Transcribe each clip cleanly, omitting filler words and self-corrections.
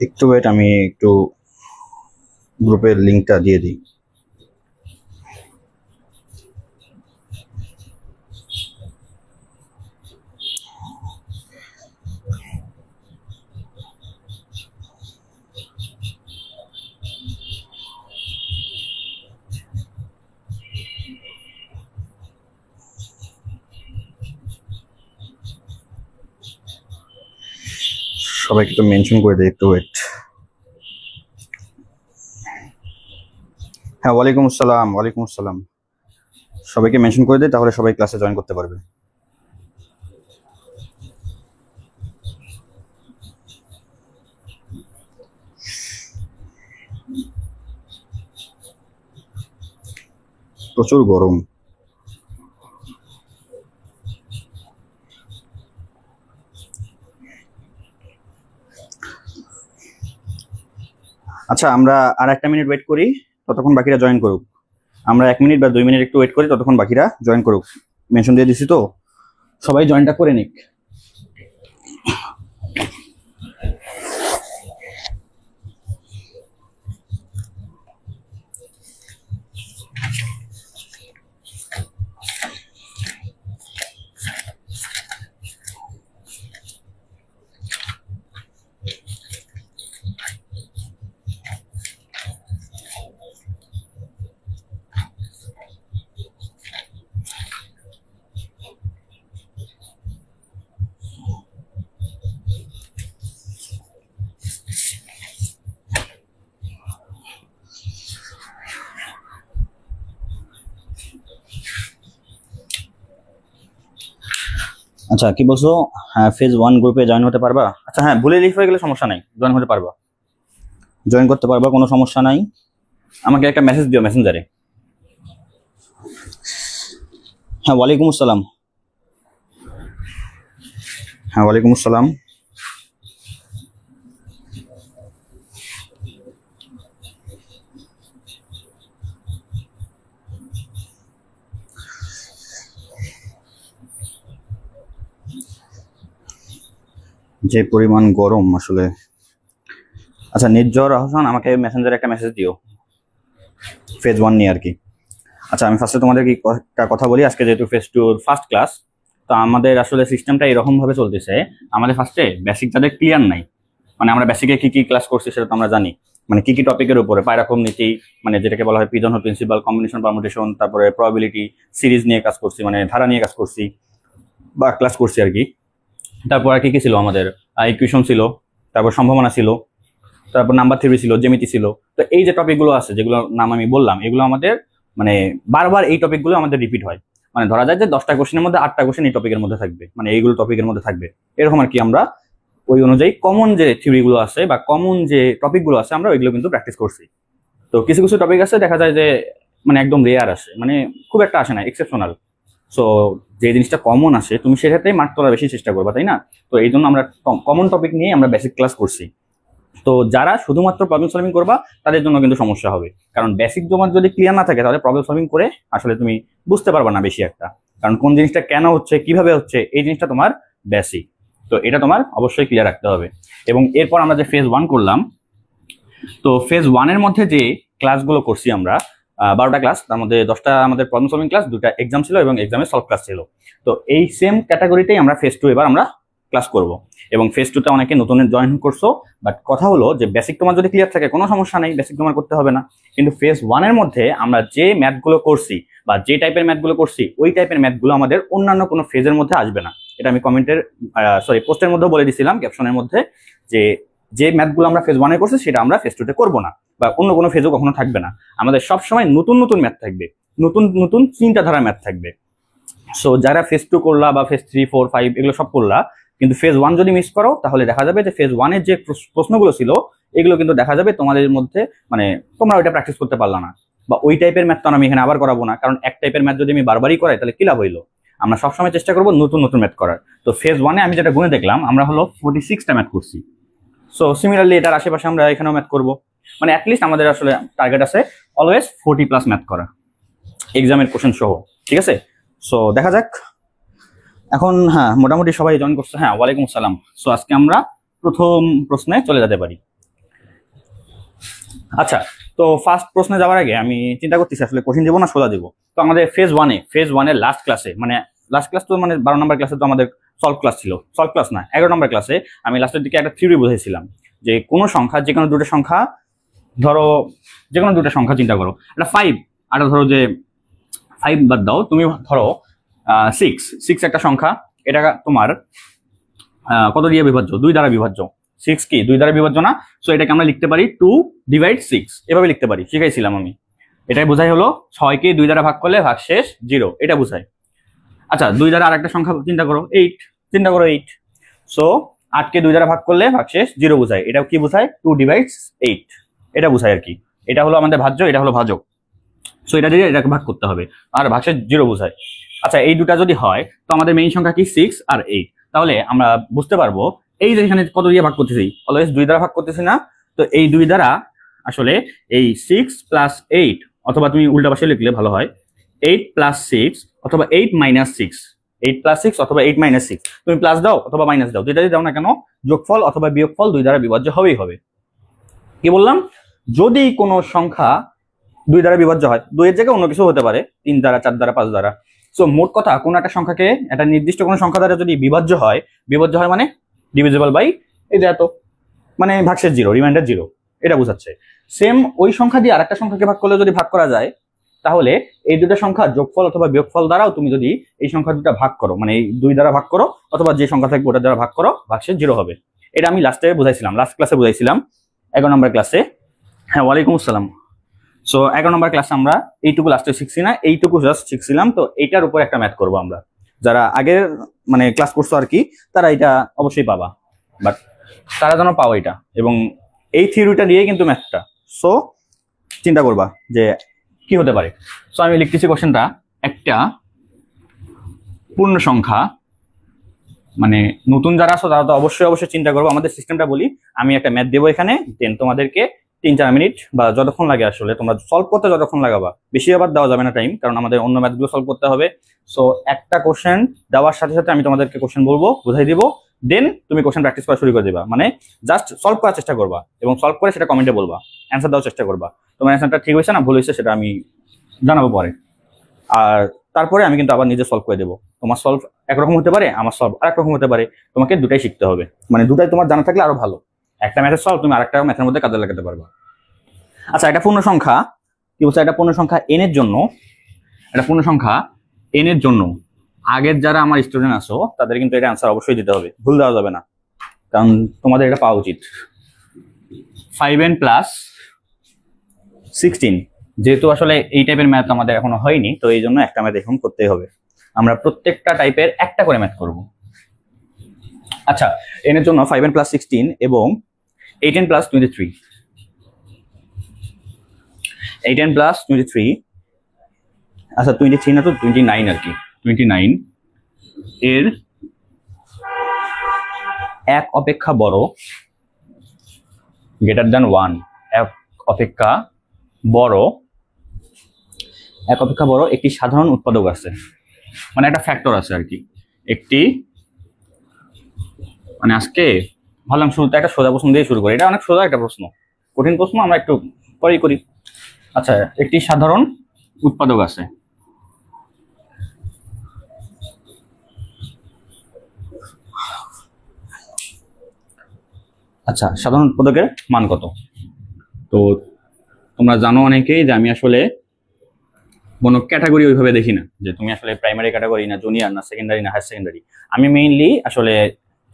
একটু ওয়েট, আমি একটু গ্রুপের লিংকটা দিয়ে দিই। সবাইকে একটু মেনশন করে দিই, একটু ওয়েট। হ্যাঁ, ওয়ালাইকুম আসসালাম। ওয়ালাইকুম আসসালাম। সবাইকে মেনশন করে দিই, তাহলে সবাই ক্লাসে জয়েন করতে পারবে। প্রচুর গরম। আচ্ছা, আমরা আর 1 মিনিট ওয়েট করি, ততক্ষণ বাকিরা জয়েন করুক। আমরা 1 মিনিট বা 2 মিনিট একটু ওয়েট করি, ততক্ষণ বাকিরা জয়েন করুক। মেনশন দিয়ে দিছি তো, সবাই জয়েনটা করে নিক। আচ্ছা, কি বলছো? হ্যাঁ, ফেজ 1 গ্রুপে জয়েন হতে পারবা? আচ্ছা হ্যাঁ, ভুলে লিখ হয়ে গেলে সমস্যা নাই, জয়েন হতে পারবা, জয়েন করতে পারবা, কোনো সমস্যা নাই। আমাকে একটা মেসেজ দিও মেসেঞ্জারে। হ্যাঁ, ওয়ালাইকুম আসসালাম। হ্যাঁ, ওয়ালাইকুম আসসালাম। যে পরিমাণ গরম আসলে। আচ্ছা, নির্ঝর আহসান, আমাকে মেসেঞ্জারে একটা মেসেজ দিও ফেজ 1 নিয়ে আর কি। আচ্ছা, আমি ফার্স্টে তোমাদের কি একটা কথা বলি। আজকে যেহেতু ফেজ 2 ফার্স্ট ক্লাস, তো আমাদের আসলে সিস্টেমটা এরকম ভাবে চলতেছে। আমাদের ফার্স্টে বেসিক যাদের ক্লিয়ার নাই, মানে আমরা বেসিকে কি কি ক্লাস করছি সেটা তো আমরা জানি, মানে কি কি টপিকের উপরে, পাইরাকম নীতি, মানে যেটাকে বলা হয় পিজন প্রিন্সিপাল, কম্বিনেশন পারমুটেশন, তারপরে প্রবাবিলিটি, সিরিজ নিয়ে কাজ করছি, মানে ধারা নিয়ে কাজ করছি বা ক্লাস করছি আর কি। তারপর আর কি কি ছিল আমাদের, ইকুয়েশন ছিল, তারপর সম্ভাবনা ছিল, তারপর নাম্বার থিওরি ছিল, জ্যামিতি ছিল। তো এই যে টপিকগুলো আছে, যেগুলো নাম আমি বললাম, এগুলো আমাদের মানে বারবার এই টপিকগুলো আমাদের রিপিট হয়। মানে ধরা যায় যে 10টা কোশ্চেনের মধ্যে 8টা কোশ্চেন এই টপিকের মধ্যে থাকবে, মানে এইগুলো টপিকের মধ্যে থাকবে, এরকম আর কি। আমরা ওই অনুযায়ী কমন যে থিওরিগুলো আছে বা কমন যে টপিকগুলো আছে, আমরা ওইগুলো কিন্তু প্র্যাকটিস করছি। তো কিছু কিছু টপিক আছে দেখা যায় যে মানে একদম রেয়ার আসে, মানে খুব একটা আসে না, এক্সেপশনাল। সো যে জিনিসটা কমন আসে, তুমি সেক্ষেত্রে মার্ক তোলার বেশি চেষ্টা করবা, তাই না? তো এই জন্য আমরা কমন টপিক নিয়ে আমরা বেসিক ক্লাস করছি। তো যারা শুধুমাত্র প্রবলেম সলভিং করবা, তাদের জন্য কিন্তু সমস্যা হবে, কারণ বেসিক তোমার যদি ক্লিয়ার না থাকে, তাহলে প্রবলেম সলভিং করে আসলে তুমি বুঝতে পারবা না বেশি একটা, কারণ কোন জিনিসটা কেন হচ্ছে, কিভাবে হচ্ছে, এই জিনিসটা তোমার বেসিক। তো এটা তোমার অবশ্যই ক্লিয়ার রাখতে হবে। এবং এরপর আমরা যে ফেজ 1 করলাম, তো ফেজ 1 এর মধ্যে যে ক্লাসগুলো করছি আমরা, 12টা ক্লাস, তার মধ্যে 10টা আমাদের প্রবলেম সলভিং ক্লাস, 2টা এক্সাম ছিল এবং এক্সামের সলভ ক্লাস ছিল। তো এই সেম ক্যাটাগরিতেই আমরা ফেজ 2 এবার আমরা ক্লাস করব। এবং ফেজ 2 তে অনেকে নতুন জয়েন করছো, বাট কথা হলো যে বেসিক তোমার যদি ক্লিয়ার থাকে কোনো সমস্যা নেই, বেসিক তোমার করতে হবে না। কিন্তু ফেজ 1 এর মধ্যে আমরা যে ম্যাথগুলো করছি বা যে টাইপের ম্যাথগুলো করছি, ওই টাইপের ম্যাথগুলো আমাদের অন্যান্য কোনো ফেজের মধ্যে আসবে না। এটা আমি কমেন্টের পোস্টের মধ্যেও বলে দিয়েছিলাম, ক্যাপশনের মধ্যে, যে যে ম্যাথগুলো আমরা ফেজ 1 এ করছি সেটা আমরা ফেজ 2 তে করবো না, বা অন্য কোনো ফেজও কখনো থাকবে না। আমাদের সবসময় নতুন নতুন ম্যাথ থাকবে, নতুন নতুন চিন্তাধারা ম্যাথ থাকবে। সো যারা ফেজ 2 করলা বা ফেজ 3, 4, 5 এগুলো সব করলা, কিন্তু ফেজ 1 যদি মিস করো, তাহলে দেখা যাবে যে ফেজ 1 এর যে প্রশ্নগুলো ছিল, এগুলো কিন্তু দেখা যাবে তোমাদের মধ্যে, মানে তোমরা ওইটা প্র্যাকটিস করতে পারলা না, বা ওই টাইপের ম্যাথ তো আমি এখানে আবার করাবো না, কারণ এক টাইপের ম্যাথ যদি আমি বারবারই করাই, তাহলে কি লাভ হইলো? আমরা সবসময় চেষ্টা করবো নতুন নতুন ম্যাথ করার। তো ফেজ 1 এ আমি যেটা গুনে দেখলাম, আমরা হলো 46টা ম্যাথ করছি। সো সিমিলারলি এটার আশেপাশে আমরা এখানেও ম্যাথ করবো, মানে অ্যাটলিস্ট আমাদের আসলে টার্গেট আছে অলওয়েজ 40+ ম্যাথ করা, এক্সামের কোশ্চেন সহ, ঠিক আছে? সো দেখা যাক এখন। হ্যাঁ, মোটামুটি সবাই জয়েন করছে। হ্যাঁ, ওয়ালাইকুম আসসালাম। সো আজকে আমরা প্রথম প্রশ্নে চলে যেতে পারি। আচ্ছা, তো ফার্স্ট প্রশ্নে যাওয়ার আগে আমি চিন্তা করতেছি আসলে কঠিন দিব না সোজা দিব। তো আমাদের ফেজ ওয়ানের লাস্ট ক্লাসে, মানে লাস্ট ক্লাস তো মানে 12 নম্বর ক্লাসে তো আমাদের সলভ ক্লাস ছিল, সলভ ক্লাস না 11 নম্বর ক্লাসে আমি লাস্টের দিকে একটা থিওরি বুঝাইছিলাম যে কোনো সংখ্যা, যে কোনো দুটো সংখ্যা, ধরো যে কোনো দুটো সংখ্যা চিন্তা করো, একটা 5 আর ধরো যে 5 বাদ দাও, তুমি ধরো 6 একটা সংখ্যা, এটা তোমার কত দিয়ে বিভাজ্য? 2 দ্বারা বিভাজ্য। 6 কি 2 দ্বারা বিভাজ্য না? সো এটাকে আমরা লিখতে পারি 2/6, এভাবে লিখতে পারি, শিখাইছিলাম আমি। এটাই বোঝাই হলো 6 কে 2 দ্বারা ভাগ করলে ভাগশেষ 0, এটা বোঝায়। আচ্ছা, 2 দ্বারা আরেকটা সংখ্যা চিন্তা করো, 8, চিন্তা করো 8। সো 8 কে 2 দ্বারা ভাগ করলে ভাগশেষ 0 বোঝায়। এটা কি বোঝায়? 2/8, এটা বোঝায় আর কি। এটা হলো আমাদের ভাজ্য, এটা হলো ভাজক। সো এটা দিয়ে এটাকে ভাগ করতে হবে, আর ভাগশেষ 0 বোঝায়। আচ্ছা, এই দুটা যদি হয় তো আমাদের মেইন সংখ্যা কি 6 আর 8। তাহলে আমরা বুঝতে পারবো এই যে এখানে কত দিয়ে ভাগ করতেছি, অলওয়েজ 2 দ্বারা ভাগ করতেছি না? তো এই 2 দ্বারা আসলে এই 6 + 8, অথবা তুমি উল্টা পাশে লিখলে ভালো হয় 8 + 6 অথবা 8 - 6, 8 + 6 অথবা 8 - 6, তুমি প্লাস দাও অথবা মাইনাস দাও, যেটা দাও না কেন যোগফল অথবা বিয়োগফল 2 দ্বারা বিভাজ্য হবেই হবে। কি বললাম? যদি কোনো সংখ্যা 2 দ্বারা বিভাজ্য হয়, 2 এর জায়গায় অন্য কিছু হতে পারে, 3 দ্বারা, 4 দ্বারা, 5 দ্বারা। সো মোট কথা কোন একটা সংখ্যাকে একটা নির্দিষ্ট কোনো সংখ্যা দ্বারা যদি বিভাজ্য হয় মানে ডিভিজিবল বাই এই যে এত, মানে ভাগশেষ 0, রিমাইন্ডার 0, এটা বোঝাচ্ছে। সেম ওই সংখ্যা দিয়ে আরেকটা সংখ্যাকে ভাগ করলে যদি ভাগ করা যায়, তাহলে এই দুটো সংখ্যার যোগফল অথবা বিয়োগফল দ্বারাও তুমি যদি এই সংখ্যা দুটো ভাগ করো, মানে এই 2 দ্বারা ভাগ করো অথবা যে সংখ্যা থাকবে ওটা দ্বারা ভাগ করো, ভাগশেষ 0 হবে। এটা আমি লাস্টে বুঝাইছিলাম, লাস্ট ক্লাসে বুঝাইছিলাম 11 নম্বর ক্লাসে। হ্যাঁ, ওয়ালাইকুম আসসালাম। সো 11 নম্বর ক্লাসে আমরা এইটুকু লাস্টে শিখছি না, এইটুকু জাস্ট শিখছিলাম। তো এইটার উপর একটা ম্যাথ করবো আমরা, যারা আগের মানে ক্লাস করছো আর কি, তারা এটা অবশ্যই পাবা, বাট তারা যেন পাও এটা, এবং এই থিওরিটা দিয়ে কিন্তু ম্যাথটা। সো চিন্তা করবা যে কি হতে পারে। সো আমি লিখতেছি কোশ্চেনটা, একটা পূর্ণ সংখ্যা, মানে নতুন যারা আছো তারা তো অবশ্যই চিন্তা করবো। আমাদের সিস্টেমটা বলি, আমি একটা ম্যাথ দেবো এখানে, দেন তোমাদেরকে 3-4 মিনিট বা যতক্ষণ লাগে, আসলে তোমরা সলভ করতে যতক্ষণ লাগাবা, বেশি আবার দেওয়া যাবে না টাইম, কারণ আমাদের অন্য ম্যাথগুলো সলভ করতে হবে। সো একটা কোশ্চেন দেওয়ার সাথে সাথে আমি তোমাদেরকে কোশ্চেন বলবো, বুঝাই দিব, দেন তুমি কোশ্চেন প্র্যাকটিস করা শুরু করে দিবা। মানে জাস্ট সলভ করার চেষ্টা করবা এবং সলভ করে সেটা কমেন্টে বলবা, অ্যান্সার দেওয়ার চেষ্টা করবা। তোমার অ্যান্সারটা ঠিক হয়েছে না ভুল হয়েছে সেটা আমি জানাবো পরে। আর তারপরে আমি কিন্তু আবার নিজে সলভ করে দেবো। তোমার সলভ একরকম হতে পারে, আমার সলভ আরেক রকম হতে পারে, তোমাকে দুটাই শিখতে হবে। মানে দুটাই তোমার জানা থাকলে আরো ভালো, একটা ম্যাথের সলভ তুমি আরেকটা ম্যাথের মধ্যে কাজে লাগাতে পারবা। আচ্ছা, একটা পূর্ণ সংখ্যা কি বলছে? একটা পূর্ণ সংখ্যা n এর জন্য, একটা পূর্ণ সংখ্যা n এর জন্য আগের যারা আমার স্টুডেন্ট আছো তাদের কিন্তু এটা অ্যান্সার অবশ্যই দিতে হবে, ভুল দেওয়া যাবে না, কারণ তোমাদের এটা পাওয়া উচিত। 5n + 16, যেহেতু আসলে এই টাইপের ম্যাথ আমাদের এখনো হয়নি, তো এই জন্য একটা ম্যাথ এখন করতেই হবে। আমরা প্রত্যেকটা টাইপের একটা করে ম্যাথ করব। আচ্ছা, n এর জন্য 5n + 16 এবং 8n + 23, 8n + 23, আচ্ছা 23 না তো 29 আর কি, 29 এর এক অপেক্ষা বড়, গ্রেটার দ্যান 1, এক অপেক্ষা বড়, এক অপেক্ষা বড় একটি সাধারণ উৎপাদক আছে, মানে একটা ফ্যাক্টর আছে আর কি। একটি, মানে আজকে ভাবলাম শুরুতে একটা সোজা প্রশ্ন দিয়ে শুরু করি, এটা অনেক সোজা একটা প্রশ্ন, কঠিন প্রশ্ন আমরা একটু পরেই করি। আচ্ছা, একটি সাধারণ উৎপাদক আছে, আচ্ছা সাধারণ উৎপাদকের মান কত? তো তোমরা জানো অনেকেই যে আমি আসলে কোনো ক্যাটাগরি ওইভাবে দেখি না, যে তুমি আসলে প্রাইমারি ক্যাটাগরি না, জুনিয়র না, সেকেন্ডারি না, হায়ার সেকেন্ডারি। আমি মেইনলি আসলে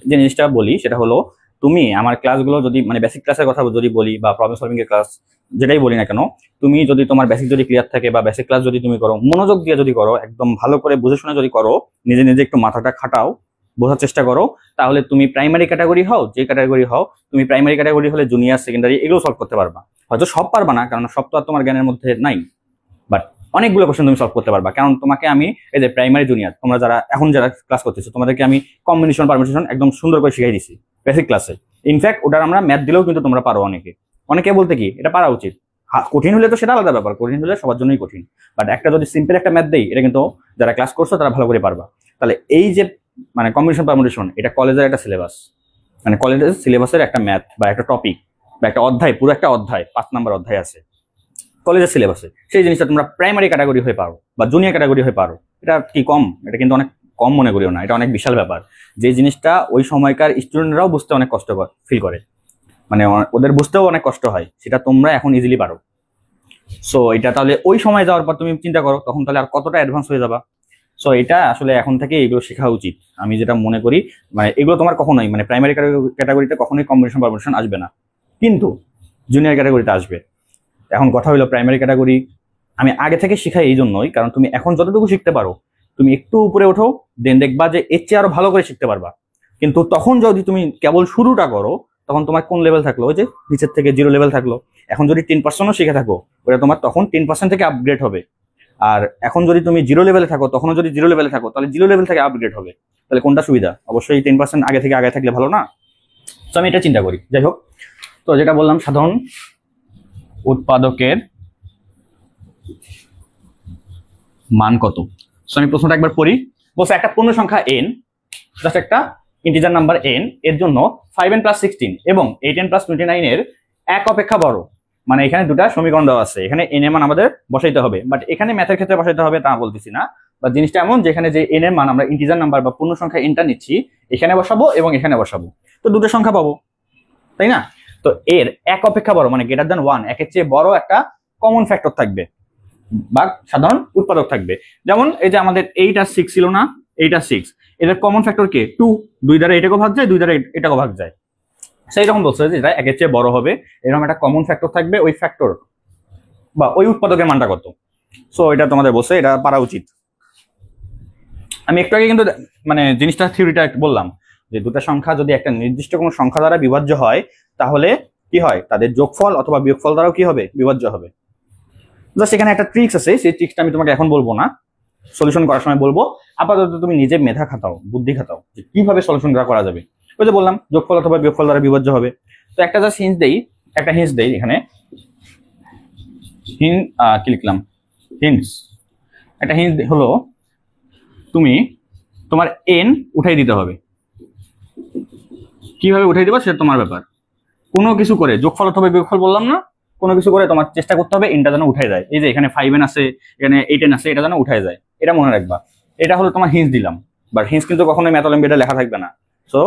যে জিনিসটা বলি সেটা হলো, তুমি আমার ক্লাসগুলো যদি, মানে বেসিক ক্লাসের কথা যদি বলি বা প্রবলেম সলভিং এর ক্লাস যেটাই বলি না কেন, তুমি যদি তোমার বেসিক যদি ক্লিয়ার থাকে বা বেসিক ক্লাস যদি তুমি করো, মনোযোগ দিয়ে যদি করো, একদম ভালো করে বুঝে শুনে যদি করো, নিজে নিজে একটু মাথাটা খাটাও, বোঝার চেষ্টা করো, তাহলে তুমি প্রাইমারি ক্যাটাগরি হও, যে ক্যাটাগরি হও, তুমি প্রাইমারি ক্যাটাগরি হলে জুনিয়র, সেকেন্ডারি এগুলো সলভ করতে পারবা। হয়তো সব পারবা না, কারণ সব তো আর তোমার জ্ঞানের মধ্যে নাই, বাট অনেকগুলো কোশ্চেন তুমি সলভ করতে পারবা। কারণ তোমাকে আমি এই যে প্রাইমারি জুনিয়র, তোমরা যারা এখন যারা ক্লাস করতেছো, তোমাদেরকে আমি কম্বিনেশন পারমিটেশন একদম সুন্দর করে শিখাই দিছি বেসিক ক্লাসে। ইনফ্যাক্ট ওটার আমরা ম্যাথ দিলেও কিন্তু তোমরা পারো। অনেকে বলতে কি এটা পারা উচিত, কঠিন হলে তো সেটা আলাদা ব্যাপার, কঠিন হলে সবার জন্যই কঠিন, বাট একটা যদি সিম্পল একটা ম্যাথ দেই, এটা কিন্তু যারা ক্লাস করছো তারা ভালো করে পারবা। তাহলে এই যে মানে কম্বিনেশন পারমিটেশন, এটা কলেজের একটা সিলেবাস, মানে কলেজের সিলেবাসের একটা ম্যাথ বা একটা টপিক, বা একটা অধ্যায়, পুরো একটা অধ্যায় 5 নাম্বার অধ্যায় আছে কলেজের সিলেবাসে, সেই জিনিসটা তোমরা প্রাইমারি ক্যাটাগরি হয়ে পারো বা জুনিয়র ক্যাটাগরি হয়ে পারো, এটা কি কম? এটা কিন্তু অনেক কম মনে করিও না, এটা অনেক বিশাল ব্যাপার। যে জিনিসটা ওই সময়কার স্টুডেন্টরাও বুঝতে অনেক কষ্ট ফিল করে, মানে ওদের বুঝতেও অনেক কষ্ট হয়, সেটা তোমরা এখন ইজিলি পারো। সো এটা তাহলে ওই সময় যাওয়ার পর তুমি চিন্তা করো তখন তাহলে আর কতটা অ্যাডভান্স হয়ে যাবা। সো এটা আসলে এখন থেকে এগুলো শেখা উচিত, আমি যেটা মনে করি। মানে এগুলো তোমার কখনোই, মানে প্রাইমারি ক্যাটাগরিতে কখনোই কম্বিনেশন আসবে না, কিন্তু জুনিয়র ক্যাটাগরিতে আসবে। এখন কথা হলো প্রাইমারি ক্যাটাগরি আমি আগে থেকে শিখাই এই জন্যই, কারণ তুমি এখন যতটুকু শিখতে পারো, তুমি একটু উপরে ওঠো, দেন দেখবা যে এর চেয়ে আরো ভালো করে শিখতে পারবা। কিন্তু তখন যদি তুমি কেবল শুরুটা করো, তখন তোমার কোন লেভেল থাকলো? ওই যে নিচের থেকে 0 লেভেল থাকলো। এখন যদি 10%ও শিখে থাকো, ওটা তোমার তখন 10% থেকে আপগ্রেড হবে। আর এখন যদি তুমি 0 লেভেলে থাকো, তখনও যদি 0 লেভেলে থাকো, তাহলে 0 লেভেল থেকে আপগ্রেড হবে। তাহলে কোনটা সুবিধা? অবশ্যই 10% আগে থেকে আগে থাকলে ভালো না? তো আমি এটা চিন্তা করি। যাই হোক, তো যেটা বললাম, সাধারণ উৎপাদকের মান কত? সো আমি প্রশ্নটা একবার পড়ি। বলছে একটা পূর্ণ সংখ্যা n, জাস্ট একটা ইন্টিজার নাম্বার n এর জন্য 5n + 16 এবং 8n + 29 এর এক অপেক্ষা বড়। মানে এখানে দুটা সমীকরণ দেওয়া আছে, এখানে n এর মান আমাদের বসাইতে হবে, বাট এখানে ম্যাথের ক্ষেত্রে বসাইতে হবে তা বলতেছি না। বা জিনিসটা এমন যেখানে যে n এর মান আমরা ইন্টিজার নাম্বার বা পূর্ণ সংখ্যা n টা নিচ্ছি, এখানে বসাবো এবং এখানে বসাবো, তো দুটো সংখ্যা পাবো, তাই না? তো এর এক অপেক্ষা বড় মানে গ্রেটার দ্যান 1, একের চেয়ে বড় একটা কমন ফ্যাক্টর থাকবে বা সাধারণ উৎপাদক থাকবে। যেমন এই যে আমাদের 8 আর 6 ছিল না, 8 আর 6 এদের কমন ফ্যাক্টর কে? 2। 2 দ্বারা এটাকেও ভাগ যায়, 2 দ্বারা এটাকেও ভাগ যায়। সেই রকম বলছে যে এটা একের চেয়ে বড় হবে, এরকম একটা কমন ফ্যাক্টর থাকবে, ওই ফ্যাক্টর বা ওই উৎপাদকের মানটা কত। সো এটা তোমাদের বলছে, এটা পারা উচিত। আমি একটু আগে কিন্তু মানে জিনিসটা থিওরিটা বললাম যে দুটো সংখ্যা যদি একটা নির্দিষ্ট কোনো সংখ্যা দ্বারা বিভাজ্য হয়, তাহলে কি হয়? তাদের যোগফল অথবা বিয়োগফল দ্বারাও কি হবে? বিভাজ্য হবে। জাস্ট এখানে একটা ট্রিক্স আছে, সেই ট্রিক্সটা আমি তোমাকে এখন বলবো না, সলিউশন করার সময় বলবো। আপাতত তুমি নিজে মেধা খাটাও, বুদ্ধি খাটাও যে কিভাবে সলিউশন করা যাবে। ওই যে বললাম যোগফল অথবা বিয়োগফল দ্বারা বিভাজ্য হবে। তো একটা জাস্ট হিন্ট দেই এখানে। কি লিখলাম? হিন্টস। একটা হিন্ট হলো, তুমি তোমার n উঠাই দিতে হবে। কিভাবে উঠাই দিবা সেটা তোমার ব্যাপার। কোনো কিছু করে, যোগফল অথবা বিয়োগফল বললাম না, কোনো কিছু করে তোমার চেষ্টা করতে হবে nটা যেন উঠাই যায়। এই যে এখানে 5n আছে, এখানে 8n আছে, এটা যেন উঠাই যায়, এটা মনে রাখবা। এটা হলো তোমার হিন্স দিলাম, বাট হিন্স কিন্তু কখনোই ম্যাথ অলিম্পিয়াডে লেখা থাকবে না। সো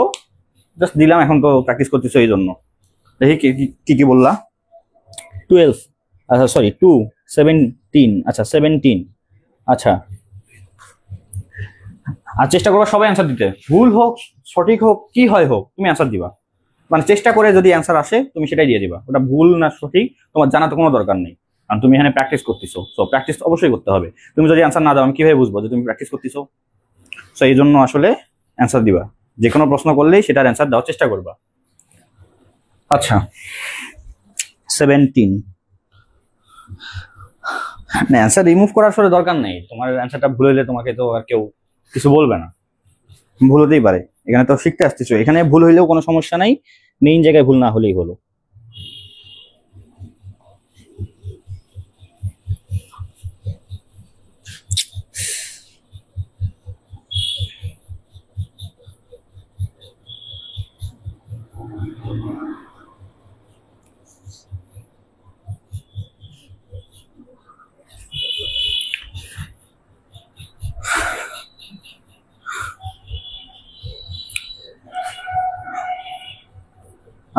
জাস্ট দিলাম, এখন তো প্র্যাকটিস করতেছো এই জন্য। দেখি কি কি বললা। 12, আচ্ছা সরি 2, 17, আচ্ছা 17, আচ্ছা। আর চেষ্টা করবা সবাই অ্যান্সার দিতে, ভুল হোক সঠিক হোক কি হয় হোক, তুমি অ্যান্সার দিবা। মানে চেষ্টা করে যদি অ্যান্সার আসে তুমি সেটাই দিয়ে দিবা, ওটা ভুল না সঠিক তোমার জানা তো কোনো দরকার নেই, কারণ তুমি এখানে প্র্যাকটিস করতেছো। সো প্র্যাকটিস অবশ্যই করতে হবে। তুমি যদি অ্যান্সার না দাও আমি কিভাবে বুঝবো যে তুমি প্র্যাকটিস করতেছো? সো এই জন্য আসলে অ্যান্সার দিবা, যে কোনো প্রশ্ন করলেই সেটার অ্যান্সার দেওয়ার চেষ্টা করবা। আচ্ছা 17 না, অ্যান্সার রিমুভ করার আসলে দরকার নেই, তোমার অ্যান্সারটা ভুল হইলে তোমাকে তো আর কেউ কিছু বলবে না, ভুল হতেই পারে, এখানে তো শিখতে আসতেছো, এখানে ভুল হইলেও কোনো সমস্যা নাই, মেইন জায়গায় ভুল না হলেই হলো।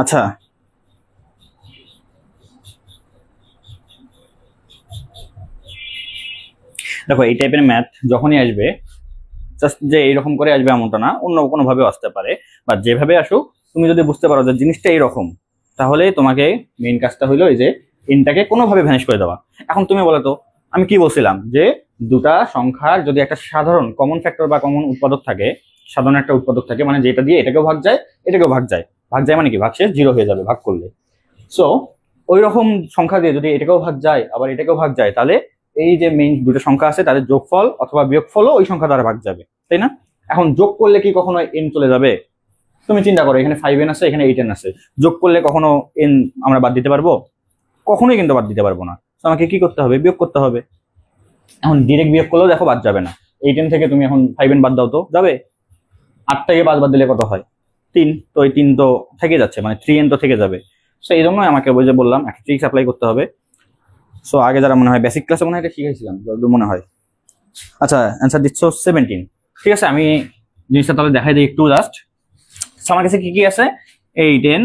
আচ্ছা দেখো, এই টাইপের ম্যাথ যখনই আসবে, জাস্ট যে এইরকম করে আসবে এমনটা না, অন্য কোনো ভাবে আসতে পারে, বা যেভাবে আসুক তুমি যদি বুঝতে পারো যে জিনিসটা এইরকম, তাহলে তোমাকে মেইন কাজটা হইলো এই যে এনটাকে কোনোভাবে ভ্যানিশ করে দেওয়া। এখন তুমি বলো তো, আমি কি বলছিলাম যে দুটা সংখ্যার যদি একটা সাধারণ কমন ফ্যাক্টর বা কমন উৎপাদক থাকে, সাধারণ একটা উৎপাদক থাকে, মানে যেটা দিয়ে এটাকেও ভাগ যায় এটাকেও ভাগ যায়, ভাগ যায় মানে কি ভাগশেষ 0 হয়ে যাবে ভাগ করলে। সো ওই রকম সংখ্যা দিয়ে যদি এটাকেও ভাগ যায় আবার এটাকেও ভাগ যায়, তাহলে এই যে মেইন দুটো সংখ্যা আছে তাদের যোগফল অথবা বিয়োগফলও ওই সংখ্যা দ্বারা ভাগ যাবে, তাই না? এখন যোগ করলে কি কখনো n চলে যাবে? তুমি চিন্তা করো, এখানে 5n আছে, এখানে 8n আছে, যোগ করলে কখনো n আমরা বাদ দিতে পারবো? কখনোই কিন্তু বাদ দিতে পারবো না। তো আমাকে কি করতে হবে? বিয়োগ করতে হবে। এখন ডিরেক্ট বিয়োগ করলেও দেখো বাদ যাবে না। 8n থেকে তুমি এখন 5n বাদ দাও তো যাবে, 8 থেকে 5 বাদ দিলে কত হয়? 3, তো এই 3 তো থেকে যাচ্ছে, মানে 3n তো থেকে যাবে। সো এই জন্যই আমাকে ওই যে বললাম একটা ট্রিক্স অ্যাপ্লাই করতে হবে। সো আগে যারা মনে হয় বেসিক ক্লাসে মনে হয় এটা শিখাইছিলাম যতদূর মনে হয়। আচ্ছা অ্যান্সার দিচ্ছ 17। ঠিক আছে, আমি জিনিসটা তাহলে দেখাই দিই একটু জাস্ট। আমার কাছে কি কি আছে, 8n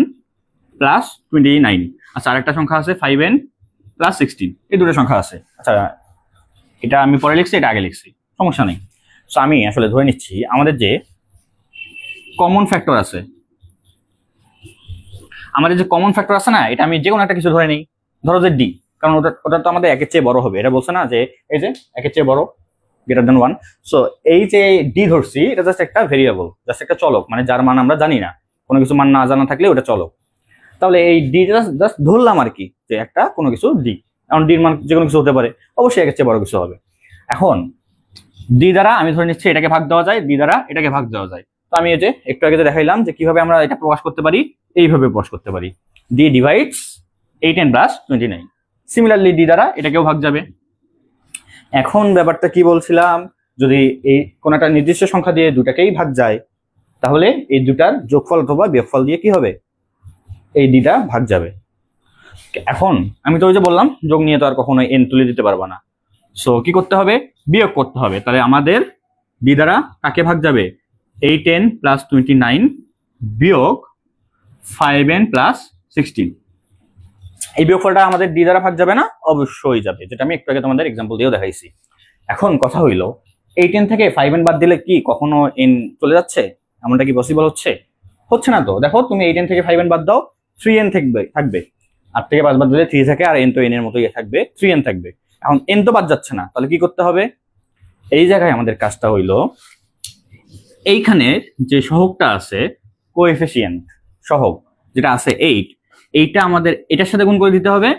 প্লাস 29। আচ্ছা আরেকটা সংখ্যা আছে 5n প্লাস 16, এই দুটো সংখ্যা আছে। আচ্ছা এটা আমি পরে লিখছি, এটা আগে লিখছি, সমস্যা নেই। সো আমি আসলে ধরে নিচ্ছি আমাদের যে কমন ফ্যাক্টর আছে, আমাদের যে কমন ফ্যাক্টর আছে না, এটা আমি যে কোনো একটা কিছু ধরে নিই, ধরো যে ডি, কারণ ওটা ওটা তো আমাদের একের চেয়ে বড় হবে, এটা বলছে না যে এই যে একের চেয়ে বড় গ্রেটার দেন 1। সো এই যে ডি ধরছি এটা জাস্ট একটা ভেরিয়েবল, জাস্ট একটা চলক, মানে যার মান আমরা জানি না, কোনো কিছু মান না জানা থাকলে ওটা চলক। তাহলে এই ডি জাস্ট ধরলাম আর কি, যে একটা কোনো কিছু ডি, কারণ ডির মান যে কোনো কিছু হতে পারে, অবশ্যই একের চেয়ে বড় কিছু হবে। এখন ডি দ্বারা আমি ধরে নিচ্ছি এটাকে ভাগ দেওয়া যায়, ডি দ্বারা এটাকে ভাগ দেওয়া যায়। তো আমি এই যে একটু আগে দেখাইলাম যে কিভাবে আমরা এটা প্রকাশ করতে পারি, এইভাবে প্রকাশ করতে পারি, D divides 8n plus 29। Similarly D দ্বারা এটাকেও ভাগ যাবে। এখন ব্যাপারটা কি বলছিলাম, যদি এই কোনো একটা নির্দিষ্ট সংখ্যা দিয়ে দুটাকেই ভাগ যায়, তাহলে এই দুটার যোগফল অথবা বিয়োগফল দিয়ে কি হবে, এই ডিটা ভাগ যাবে। এখন আমি তো ওই যে বললাম যোগ নিয়ে তো আর কখনো এন তুলে দিতে পারবো না, সো কি করতে হবে, বিয়োগ করতে হবে। তাহলে আমাদের ডি দ্বারা কাকে ভাগ যাবে, 8n প্লাস 29 বিয়োগ 5n প্লাস 16। এই বিয়োগফলটা আমাদের ডি দ্বারা ভাগ যাবে না, অবশ্যই যাবে, যেটা আমি একটু আগে তোমাদের এক্সাম্পল দিয়েও দেখাইছি। এখন কথা হইলো 8n থেকে 5n বাদ দিলে কি কখনো n চলে যাচ্ছে, এমনটা কি পসিবল হচ্ছে? হচ্ছে না তো। দেখো তুমি 8n থেকে 5n বাদ দাও, 3n থাকবে, 8 থেকে 5 বাদ দিলে 3 থাকে, আর n তো n এর মতোই থাকবে, 3n থাকবে। এখন n তো বাদ যাচ্ছে না, তাহলে কি করতে হবে, এই জায়গায় আমাদের কাজটা হইলো এইখানে যে সহগটা আছে, কোএফিসিয়েন্ট সহগ যেটা আছে 8, এইটা আমাদের এটার সাথে গুণ করে দিতে হবে।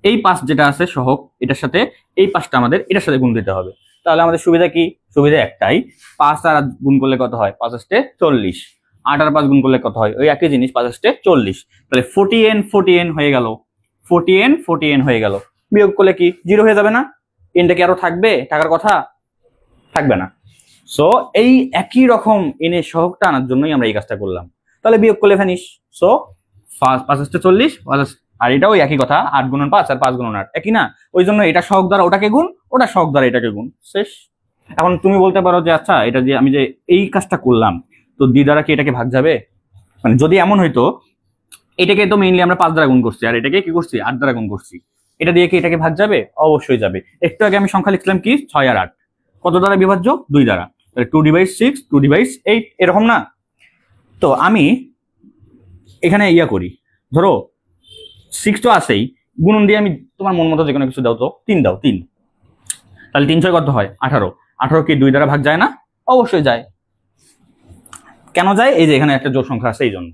এই 5 যেটা আছে সহগ এটার সাথে, এই 5টা আমাদের এটার সাথে গুণ দিতে হবে। তাহলে আমাদের সুবিধা কি, সুবিধা একটাই, 5 আর গুণ করলে কত হয়, 5 আসতে 40, 8 আর 5 গুণ করলে কত হয়, ওই একই জিনিস, 5 আসতে 40। তাহলে 40n হয়ে গেল, 40n হয়ে গেল। বিয়োগ করলে কি 0 হয়ে যাবে না, এনটা কি আরো থাকবে, থাকার কথা থাকবে না। সো এই একই রকম এনে সহগটা আনার জন্যই আমরা এই কাজটা করলাম। তাহলে বিয়োগ করলে ফিনিশ। সো 5 আসতে 40, আর এটাও একই কথা, 8 গুণন 5 আর 5 গুণন 8 একই না, ওই জন্য এটা সহগ দ্বারা ওটাকে গুণ, ওটা সহগ দ্বারা এটাকে গুণ, শেষ। এখন তুমি বলতে পারো যে আচ্ছা এটা যে আমি যে এই কাজটা করলাম, তো ডি দ্বারা কি এটাকে ভাগ যাবে? মানে যদি এমন হইতো এটাকে তো মেইনলি আমরা 5 দ্বারা গুণ করছি, আর এটাকে কি করছি 8 দ্বারা গুণ করছি, এটা দিয়ে কি এটাকে ভাগ যাবে? অবশ্যই যাবে। একটু আগে আমি সংখ্যা লিখলাম কি 6 আর 8, কত দ্বারা বিভাজ্য, 2 দ্বারা, তাহলে 2/6 2/8 এরকম না। তো আমি এখানে ইয়া করি, ধরো 6 তো আছেই, গুণন দিয়ে আমি তোমার মন মতো যে কোনো কিছু দাও, তো 3 দাও, 3, তাহলে 3 6 কত হয় 18, 18 কি 2 দ্বারা ভাগ যায় না? অবশ্যই যায়। কেন যায়, এই যে এখানে একটা জোড় সংখ্যা আছে এই জন্য।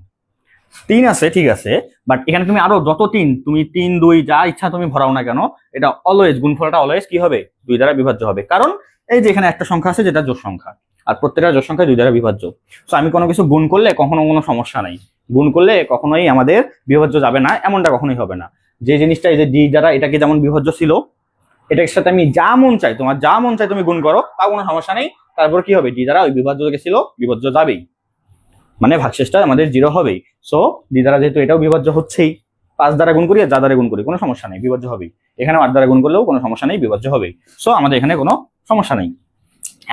3 আছে ঠিক আছে, বাট এখানে তুমি আরো যত 3, তুমি 3 2 যা ইচ্ছা তুমি ভরাও না কেন, এটা অলওয়েজ গুণফলটা অলওয়েজ কি হবে, 2 দ্বারা বিভাজ্য হবে। কারণ এই যে এখানে একটা সংখ্যা আছে যেটা জোড় সংখ্যা, আর প্রত্যেকটা জোড় সংখ্যা 2 দ্বারা বিভাজ্য। সো আমি কোনো কিছু গুণ করলে কখনো কোনো সমস্যা নাই, গুণ করলে কখনোই আমাদের বিভাজ্য যাবে না, এমনটা কখনোই হবে না। যে জিনিসটা এই যে ডি দ্বারা এটাকে যেমন বিভাজ্য ছিল, এটার সাথে আমি যা মন চাই, তোমার যা মন চাই তুমি গুণ করো, তাও কোনো সমস্যা নেই। তারপর কি হবে, ডি দ্বারা ওই বিভাজ্য ছিল, বিভাজ্য যাবেই, মানে ভাগশেষটা আমাদের 0 হবেই। সো ডি দ্বারা যেহেতু এটাও বিভাজ্য হচ্ছেই, 5 দ্বারা গুণ করি আর যা দ্বারা গুণ করি কোনো সমস্যা নেই, বিভাজ্য হবেই। এখানে 8 দ্বারা গুণ করলেও কোনো সমস্যা নেই, বিভাজ্য হবেই। সো আমাদের এখানে কোনো সমস্যা নেই।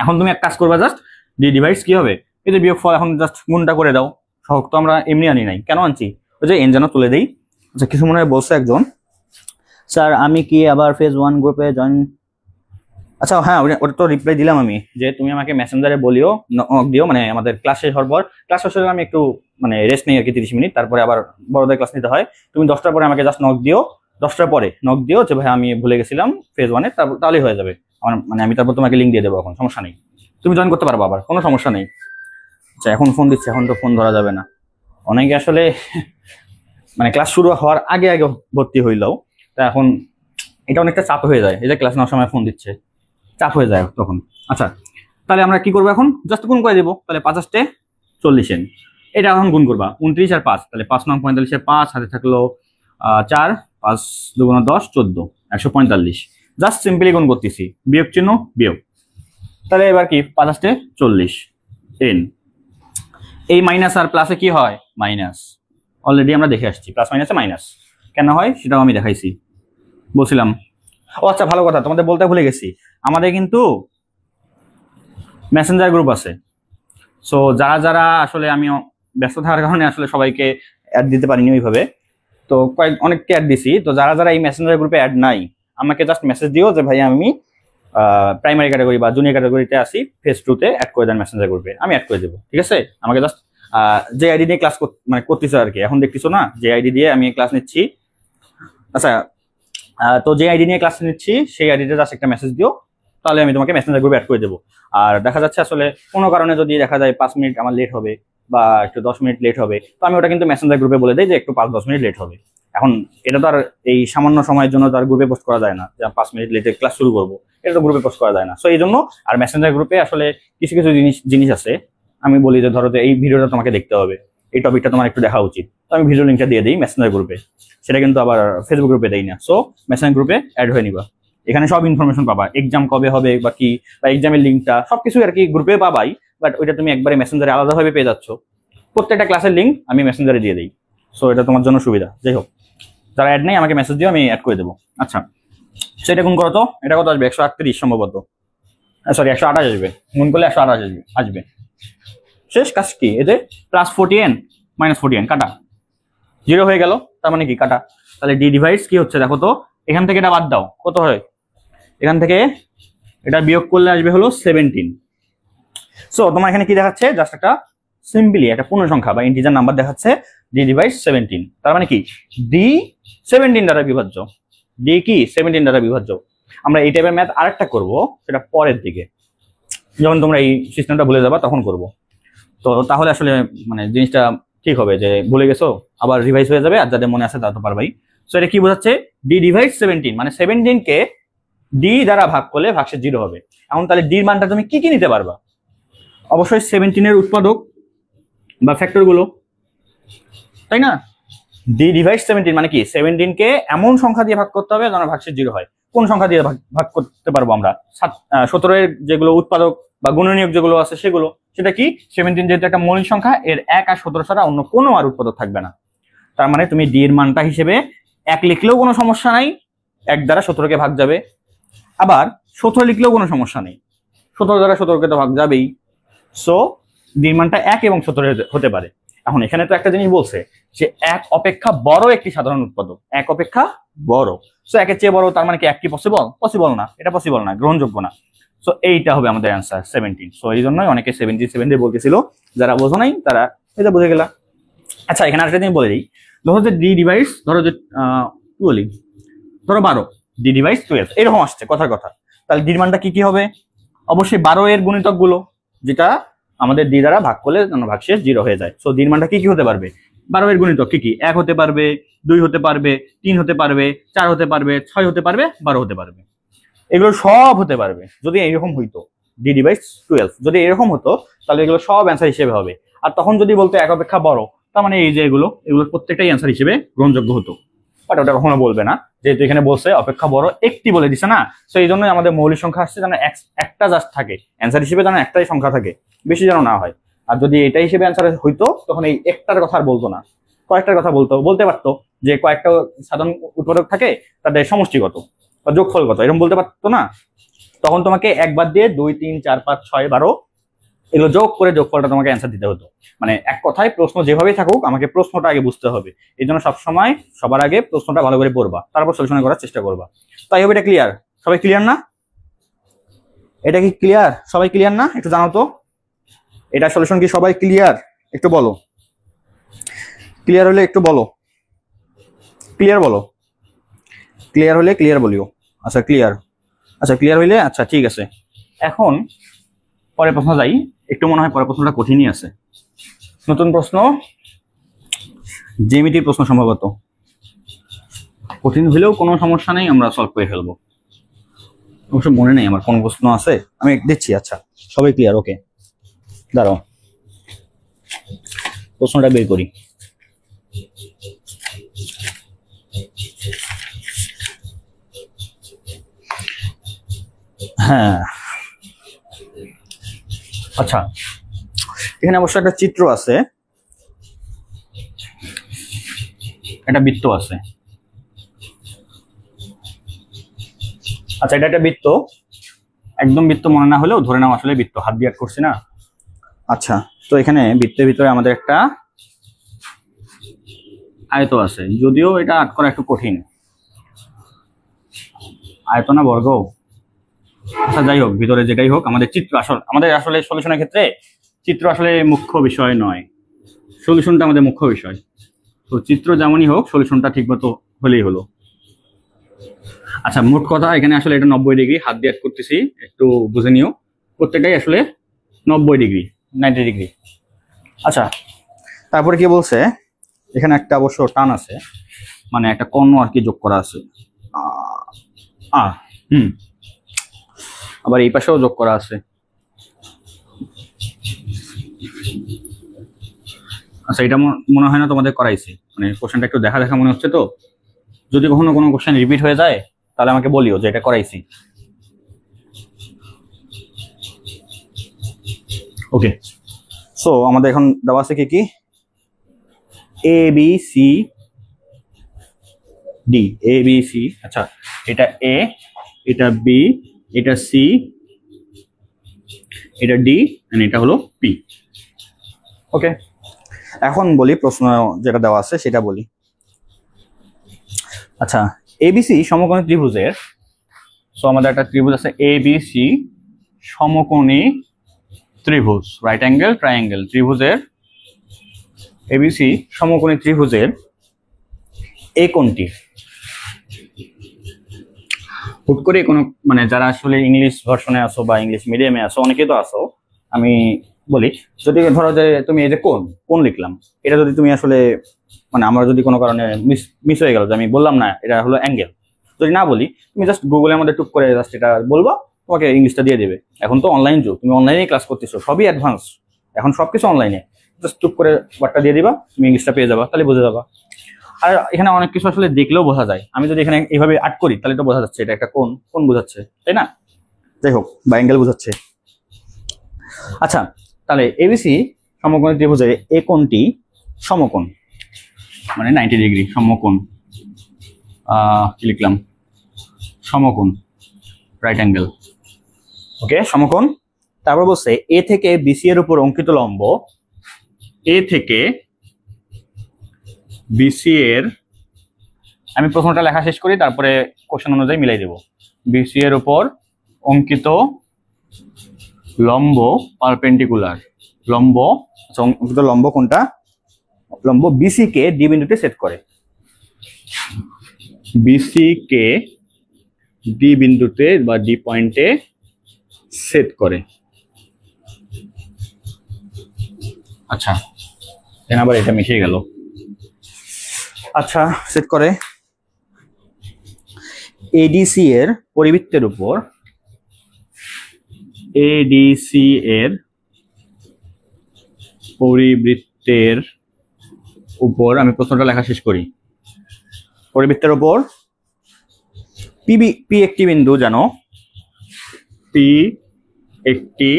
এখন তুমি এক কাজ করবা, জাস্ট ডি ডিভাইডস কি হবে, এই যে বিয়োগফল, এখন জাস্ট গুণটা করে দাও। সহগ তো আমরা এমনি আনি নাই, কেন আনছি, ওই যে এন যেন তুলে দেই। আচ্ছা কিছু মনে হয় বলছে একজন, স্যার আমি কি আবার ফেজ 1 গ্রুপে জয়েন? আচ্ছা হ্যাঁ, ওটা তো রিপ্লাই দিলাম আমি, যে তুমি আমাকে মেসেঞ্জারে বলিও, নক দিও, মানে আমাদের ক্লাস শেষ হওয়ার পর, ক্লাস শেষ হলে আমি একটু মানে রেস্ট নেই আর কি 30 মিনিট, তারপরে আবার বড়দের ক্লাস নিতে হয়। তুমি 10টার পরে আমাকে জাস্ট নক দিও, 10টার পরে নক দিও যে ভাই আমি ভুলে গেছিলাম ফেজ 1-এ, তাহলেই হয়ে যাবে আমার, মানে আমি তারপর তোমাকে লিঙ্ক দিয়ে দেবো, এখন সমস্যা নেই, তুমি জয়েন করতে পারবো আবার, কোনো সমস্যা নেই। আচ্ছা এখন ফোন দিচ্ছে, এখন তো ফোন ধরা যাবে না, অনেকে আসলে মানে ক্লাস শুরু হওয়ার আগে আগে ভর্তি হইলেও, তা এখন এটা অনেকটা চাপ হয়ে যায়, এই যে ক্লাস নেওয়ার সময় ফোন দিচ্ছে, চাপ হয়ে যায় তখন। আচ্ছা তাহলে আমরা কি করবো, এখন জাস্ট গুণ করে দেবো। তাহলে 5 আসতে 40n, এটা এখন গুণ করবা 29 আর 5, তাহলে 5 নং 45 এর 5, হাতে থাকলো 4, 5 2 10 14, 145। জাস্ট সিম্পলি গুণ করতেছি, বিয়োগ চিহ্ন বিয়োগ। তাহলে এবার কি 5 আসতে 40n, এই মাইনাস আর প্লাসে কি হয় মাইনাস, অলরেডি আমরা দেখে আসছি, প্লাস মাইনাসে মাইনাস কেন হয় সেটাও আমি দেখাইছি, বলছিলাম। ও আচ্ছা, ভালো কথা, তোমাদের বলতে ভুলে গেছি, আমাদের কিন্তু মেসেঞ্জার গ্রুপ আছে। সো যারা যারা আসলে আমি ব্যস্ত থাকার কারণে আসলে সবাইকে অ্যাড দিতে পারিনি ওইভাবে, তো অনেককে অ্যাড দিছি। তো যারা যারা এই মেসেঞ্জার গ্রুপে অ্যাড নাই, আমাকে জাস্ট মেসেজ দিও যে ভাই আমি প্রাইমারি ক্যাটাগরি বা জুনিয়র ক্যাটাগরিতে আসি, ফেজ 2 তে অ্যাড করে দেন মেসেঞ্জার গ্রুপে, আমি অ্যাড করে দেবো, ঠিক আছে? আমাকে জাস্ট যে আইডি দিয়ে ক্লাস মানে করতেছো আর কি, এখন দেখতেছো না যে আইডি দিয়ে আমি ক্লাস নিচ্ছি। আচ্ছা, তো যে আইডি নিয়ে ক্লাস নিচ্ছি সেই আইডিতে জাস্ট একটা মেসেজ দিও, তাহলে আমি তোমাকে মেসেঞ্জার গ্রুপে অ্যাড করে দেবো। আর দেখা যাচ্ছে আসলে কোনো কারণে যদি দেখা যায় 5 মিনিট আমার লেট হবে বা একটু 10 মিনিট লেট হবে, তো আমি ওটা কিন্তু মেসেঞ্জার গ্রুপে বলে দিই যে একটু 5-10 মিনিট লেট হবে। এখন এটা তো আর এই সামান্য সময়ের জন্য তো আর গ্রুপে পোস্ট করা যায় না যে 5 মিনিট লেটে ক্লাস শুরু করবো, এটা তো গ্রুপে পোস্ট করা যায় না। সো এই জন্য আর মেসেঞ্জার গ্রুপে আসলে কিছু কিছু জিনিস আছে, আমি বলি যে ধরো যে এই ভিডিওটা তোমাকে দেখতে হবে, এই টপিকটা তোমার একটু দেখা উচিত, তো আমি ভিডিও লিঙ্কটা দিয়ে দিই মেসেঞ্জার গ্রুপে, সেটা কিন্তু আবার ফেসবুক গ্রুপে দেই না। সো মেসেঞ্জার গ্রুপে অ্যাড হয়ে নিবা, এখানে সব ইনফরমেশন পাবা, এক্সাম কবে হবে বা কি, বা এক্সামের লিঙ্কটা সবকিছু আর কি গ্রুপে পাবাই, বাট ওইটা তুমি একবারে মেসেঞ্জারে আলাদাভাবে পেয়ে যাচ্ছ। প্রত্যেকটা ক্লাসের লিঙ্ক আমি মেসেঞ্জারে দিয়ে দিই, সো এটা তোমার জন্য সুবিধা। যাই হোক, যারা অ্যাড নেই আমাকে মেসেজ দিও, আমি অ্যাড করে দেবো। আচ্ছা, সেটা গুণ করো তো, এটা কত আসবে? 138 সম্ভবত, সরি 128 আসবে, গুণ করলে 128 আসবে। শেষ কাজ কি? এতে +40n -40n কাটা 0 হয়ে গেল, তার মানে কি কাটা। তাহলে ডি ডিভাইস কি হচ্ছে দেখো তো, এখান থেকে এটা বাদ দাও, কত হয়? এখান থেকে এটা বিয়োগ করলে আসবে হলো 17। সো তোমার এখানে কি দেখাচ্ছে? জাস্ট একটা সিম্পলি একটা পূর্ণ সংখ্যা বা ইন্টিজার নাম্বার দেখাচ্ছে, ডি ডিভাইস 17। তার মানে কি ডি 17 দ্বারা বিভাজ্য, ডি কি 17 দ্বারা বিভাজ্য। আমরা এই টাইপের ম্যাথ আরেকটা করব, সেটা পরের দিকে, যখন তোমরা এই সিস্টেমটা ভুলে যাবা তখন করব। তো তাহলে আসলে মানে জিনিসটা ঠিক হবে, যে ভুলে গেছো আবার রিভাইজ হয়ে যাবে, আর যাদের মনে আছে তারা তো পারবাই। সো এটা কি বোঝাচ্ছে? ডি ডিভাইস 17, মানে 17 কে ডি দ্বারা ভাগ করলে ভাগশেষ 0 হবে। এখন তাহলে ডির মানটা তুমি কি কি নিতে পারবা? অবশ্যই 17 এর উৎপাদক বা ফ্যাক্টর গুলো, তাই না? ডি ডিভাইস 17 মানে কি 17 কে এমন সংখ্যা দিয়ে ভাগ করতে হবে যেন ভাগশেষ 0 হয়। কোন সংখ্যা দিয়ে ভাগ করতে পারবো আমরা? 17 এর যেগুলো উৎপাদক বা গুণনীয়ক যেগুলো আছে সেগুলো, সেটা কি 17 যেহেতু একটা মৌলিক সংখ্যা, এর 1 আর 17 ছাড়া অন্য কোনো আর উৎপাদক থাকবে না। তার মানে তুমি ডি এর মানটা হিসেবে 1 লিখলেও কোনো সমস্যা নাই, 1 দ্বারা 17 কে ভাগ যাবে। আবার 17 লিখলেও কোনো সমস্যা নেই, 17 দ্বারা 17 কে তো ভাগ যাবেই। সো ডি এর মানটা 1 এবং 17 হতে পারে। এখন এখানে তো একটা জিনিস বলছে যে 1 অপেক্ষা বড় একটি সাধারণ উৎপাদক, 1 অপেক্ষা বড়। সো 1 এর চেয়ে বড়, তার মানে কি 1 কি পসিবল? পসিবল না, এটা পসিবল না, গ্রহণযোগ্য না। সো এইটা হবে আমাদের অ্যান্সার 17। সো এই জন্যই অনেকে 17 বলতেছিল, যারা বোঝো নাই তারা এটা বুঝে গেলা। আচ্ছা, এখানে আরেকটা জিনিস বলে দিই, ধরো যে ডি ডিভাইস, ধরো যে কি বলি, ধরো 12, ডি ডিভাইস 12 এরকম আসছে কথার কথা। তাহলে ডির মানটা কি কি হবে? অবশ্যই 12 এর গুণিতক গুলো, যেটা আমাদের ডি দ্বারা ভাগ করলে ভাগশেষ 0 হয়ে যায়। সো ডির মানটা কি কি হতে পারবে? 12 এর গুণিতক কি কি? 1 হতে পারবে, 2 হতে পারবে, 3 হতে পারবে, 4 হতে পারবে, 6 হতে পারবে, 12 হতে পারবে। এগুলো সব হতে পারবে। যদি এইরকম হইতো ডি ডিভাইস 12, যদি এরকম হতো তাহলে এগুলো সব অ্যান্সার হিসেবে হবে। আর তখন যদি বলতো 1 অপেক্ষা বড়, তার মানে এই যে এগুলো প্রত্যেকটাই অ্যান্সার হিসেবে গ্রহণযোগ্য হতো। বাট ওটা কখনো বলবে না, যেহেতু এখানে বলছে অপেক্ষা বড় একটি বলে দিছে না। সো এই জন্যই আমাদের মৌলিক সংখ্যা আসছে যেন একটা জাস্ট থাকে অ্যান্সার হিসেবে, যেন একটাই সংখ্যা থাকে, বেশি যেন না হয়। আর যদি এটা হিসেবে অ্যান্সার হইতো তখন এই একটার কথা আর বলতো না, কয়েকটার কথা বলতে পারতো, যে কয়েকটা সাধারণ উৎপাদক থাকে, তাদের সমষ্টি কত বা যোগফল কত, এরকম বলতে পারতো না। তখন তোমাকে একবার দিয়ে 2, 3, 4, 5, 6, 12 এগুলো যোগ করে যোগফলটা তোমাকে অ্যান্সার দিতে হতো। মানে এক কথায় প্রশ্ন যেভাবেই থাকুক, আমাকে প্রশ্নটা আগে বুঝতে হবে। এই জন্য সবসময় সবার আগে প্রশ্নটা ভালো করে পড়বা, তারপর সলিউশন করার চেষ্টা করবা। তাই হবে, এটা ক্লিয়ার? সবাই ক্লিয়ার না? এটা কি ক্লিয়ার? সবাই ক্লিয়ার না? একটু জানাও তো, এটা সলিউশন কি সবাই ক্লিয়ার? একটু বলো, ক্লিয়ার হলে একটু বলো, ক্লিয়ার বলো, ক্লিয়ার হলে ক্লিয়ার বলিও। আচ্ছা ক্লিয়ার, আচ্ছা ক্লিয়ার হইলে আচ্ছা ঠিক আছে। এখন পরের প্রশ্ন যাই, একটু মনে হয় পরের প্রশ্নটা কঠিনই আছে। নতুন প্রশ্ন, জ্যামিতির প্রশ্ন, সম্ভবত কঠিন হলেও কোনো সমস্যা নেই, আমরা সলভ করে ফেলবো। অবশ্য মনে নেই আমার কোন প্রশ্ন আছে, আমি দিচ্ছি। আচ্ছা সবাই ক্লিয়ার? ওকে, দাঁড়াও প্রশ্নটা বের করি। হ্যাঁ আচ্ছা, এখানে অবশ্য একটা চিত্র আছে, একটা বৃত্ত আছে। আচ্ছা, এটা একটা বৃত্ত, একদম বৃত্ত মনে না হলেও ধরে নাও আসলে বৃত্ত, হাত দিয়ে আট করছি না। আচ্ছা, তো এখানে বৃত্তের ভিতরে আমাদের একটা আয়ত আছে, যদিও এটা আট করা একটু কঠিন। আয়ত না বর্গ, আচ্ছা যাই হোক, ভিতরে যেটাই হোক, আমাদের চিত্র আমাদের আসলে সলিউশনের ক্ষেত্রে চিত্র আসলে মুখ্য বিষয় নয়, সলিউশনটা আমাদের মুখ্য বিষয়। তো চিত্র যেমনই হোক, সলিউশনটা ঠিকমতো হলেই হলো। আচ্ছা, মোট কথা এখানে আসলে এটা 90 ডিগ্রি, হাত দিয়ে অ্যাড করতেছি, একটু বুঝে নিও। প্রত্যেকটাই আসলে 90 ডিগ্রি, 90 ডিগ্রি। আচ্ছা, তারপরে কি বলছে, এখানে একটা অবশ্য টান আছে, মানে একটা কর্ণ আর কি যোগ করা আছে। আবার এই পাশেও যোগ করা আছে। আচ্ছা, এটা মনে হয় না তোমাদের করাইছি, মানে কোশ্চেনটা একটু দেখা দেখা মনে হচ্ছে। তো যদি কখনো কোনো কোশ্চেন রিপিট হয়ে যায় তাহলে আমাকে বলিও যে এটা করাইছি। ওকে, সো আমাদের এখন দেওয়া আছে কি কি, A B C D, A B C. আচ্ছা, এটা এ, এটা বি, এটা সি, এটা ডি, এন্ড এটা হলো পি। ওকে, এখন বলি প্রশ্ন যেটা দেওয়া আছে সেটা বলি। আচ্ছা, এবিসি সমকোণী ত্রিভুজের, সো আমাদের একটা ত্রিভুজ আছে এবিসি, সমকোণী ত্রিভুজ, রাইট অ্যাঙ্গেল ট্রায়াঙ্গেল ত্রিভুজের, এবিসি সমকোণী ত্রিভুজের এ কোণটি, হুট করে কোনো, মানে যারা আসলে ইংলিশ ভার্সনে আসো বা ইংলিশ মিডিয়ামে আসো, অনেকেই তো আসো, আমি বলি, যদি ধরো যে তুমি এই যে কোণ লিখলাম, এটা যদি তুমি আসলে, মানে আমার যদি কোনো কারণে মিস হয়ে গেল, যে আমি বললাম না এটা হলো অ্যাঙ্গেল, যদি না বলি, তুমি জাস্ট গুগলের মধ্যে টুক করে জাস্ট এটা বলবা, তোমাকে ইংলিশটা দিয়ে দেবে। এখন তো অনলাইন যুগ, তুমি অনলাইনে ক্লাস করতেছো, সবই অ্যাডভান্স, এখন সবকিছু অনলাইনে, জাস্ট টুক করে ওয়ার্ডটা দিয়ে দিবা, তুমি ইংলিশটা পেয়ে যাবা, তাহলে বুঝে যাবা। আর এখানে অনেক কিছু আসলে দেখলেও বোঝা যায়, আমি যদি এখানে এইভাবে আট করি তাহলে তো বোঝা যাচ্ছে এটা একটা কোণ বোঝাচ্ছে, তাই না? যাই হোক, বা অ্যাঙ্গেল বোঝাচ্ছে। আচ্ছা, তাহলে এবিসি সমকোণী ত্রিভুজের এ কোণটি সমকোণ, মানে 90 ডিগ্রি, সমকোণ, কি লিখলাম, সমকোণ, রাইট অ্যাঙ্গেল। ওকে, সমকোণ। তারপর বলছে এ থেকে বিসি এর উপর অঙ্কিত লম্ব, এ থেকে বিসি এর, আমি প্রথমটা লেখা শেষ করি, তারপরে কোশ্চেন অনুযায়ী মিলাই দেব। বিসি এর উপর অঙ্কিত লম্ব পারপেন্ডিকুলার, লম্ব, অঙ্কিত লম্ব কোনটা, লম্ব বিসি কে ডি বিন্দুতে সেট করে, বিসি কে ডি বিন্দুতে বা ডি পয়েন্টে সেট করে। আচ্ছা, দেন আবার এটা মিশে গেল। আচ্ছা, সেট করে এডিসি এর পরিবৃত্তের উপর, এডিসি এর পরিবৃত্তের উপর, আমি প্রশ্নটা লেখা শেষ করি, পরিবৃত্তের উপর পি একটি বিন্দু, জানো পি একটি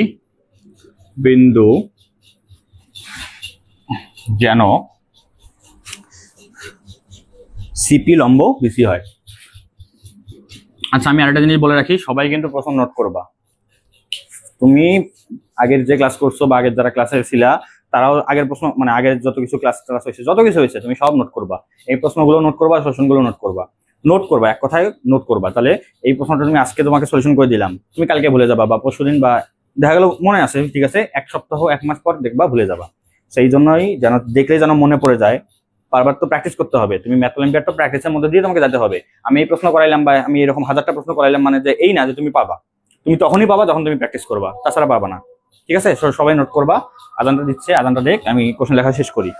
বিন্দু যেন সিপি লম্ব বিসি হয়। আচ্ছা, আমি আরেকটা জিনিস বলে রাখি, সবাই কিন্তু প্রশ্ন নোট করবা। তুমি আগের যে ক্লাস করছো বা আগের যারা ক্লাসে ছিলা, তারাও আগের প্রশ্ন, মানে আগের যত কিছু ক্লাস হয়েছে, যত কিছু হয়েছে, তুমি সব নোট করবা, এই প্রশ্নগুলো নোট করবা, সলিউশনগুলো নোট করবা, এক কথায় নোট করবা। তাহলে এই প্রশ্নটা তুমি আজকে তোমাকে সলিউশন করে দিলাম, তুমি কালকে ভুলে যাবা, বা পরশুদিন, বা দেখা গেল মনে আছে, ঠিক আছে, এক সপ্তাহ এক মাস পর দেখবা ভুলে যাবা। সেই জন্যই যেন দেখলে যেন মনে পড়ে যায়, বারবার তো প্র্যাকটিস করতে হবে। তুমি ম্যাথ অলিম্পিয়াড তো প্র্যাকটিসের মধ্যে দিয়ে তোমাকে যেতে হবে। আমি এই প্রশ্ন করাইলাম বা আমি এরকম 1000টা প্রশ্ন করাইলাম, মানে যে এই না যে তুমি পাবা, তুমি তখনই পাবা যখন তুমি প্র্যাকটিস করবা, তাছাড়া পাবা না। ঠিক আছে, সবাই নোট করবা। আজানটা দিচ্ছে, আজানটা দেখ, আমি কোশ্চেন লেখা শেষ করি।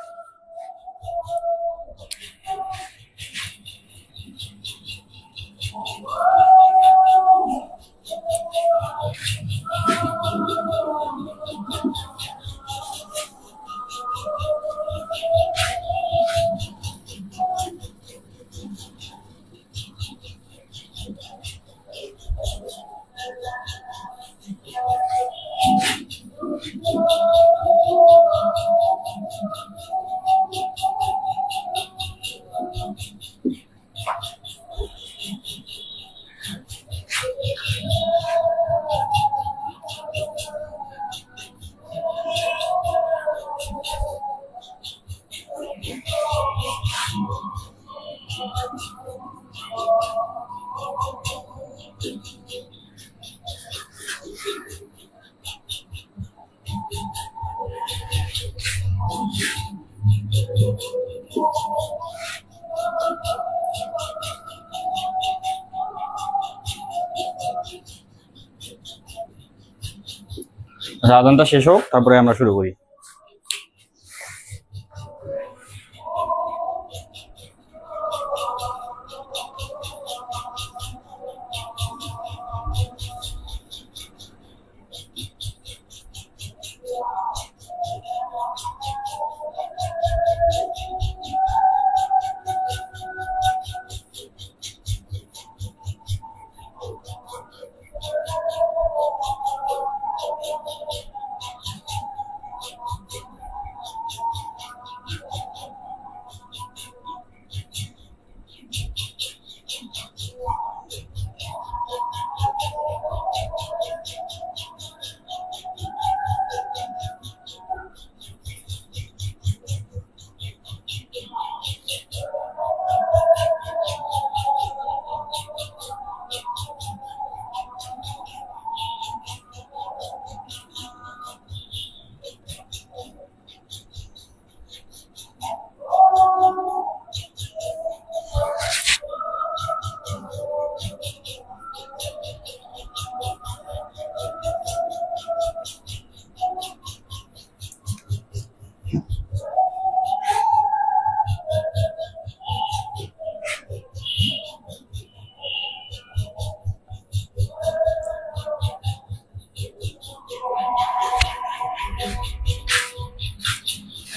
আদানটা শেষ হোক, তারপরে আমরা শুরু করি।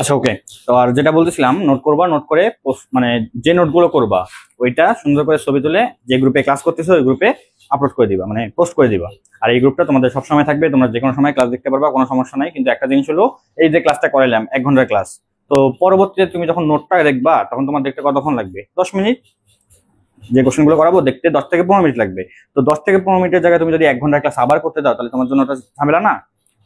আচ্ছা ওকে, তো আর যেটা বলতেছিলাম, নোট করবা, নোট করে মানে যে নোটগুলো করবা ওইটা সুন্দর করে ছবি তুলে যে গ্রুপে ক্লাস করতেছো ওই গ্রুপে আপলোড করে দিবা, মানে পোস্ট করে দিবা। আর এই গ্রুপটা তোমাদের সবসময় থাকবে, তোমরা যে কোনো সময় ক্লাস দেখতে পারবা, কোনো সমস্যা নাই। কিন্তু একটা জিনিস হলো, এই যে ক্লাসটা করাইলাম 1 ঘন্টার ক্লাস, তো পরবর্তীতে তুমি যখন নোটটা দেখবা তখন তোমার দেখতে কতক্ষণ লাগবে? 10 মিনিট। যে কোশ্চেনগুলো করাবো দেখতে 10 থেকে 15 মিনিট লাগবে। তো 10 থেকে 15 মিনিটের জায়গায় তুমি যদি 1 ঘন্টার ক্লাস আবার করতে দাও তাহলে তোমার জন্য ওটা ঝামেলা না?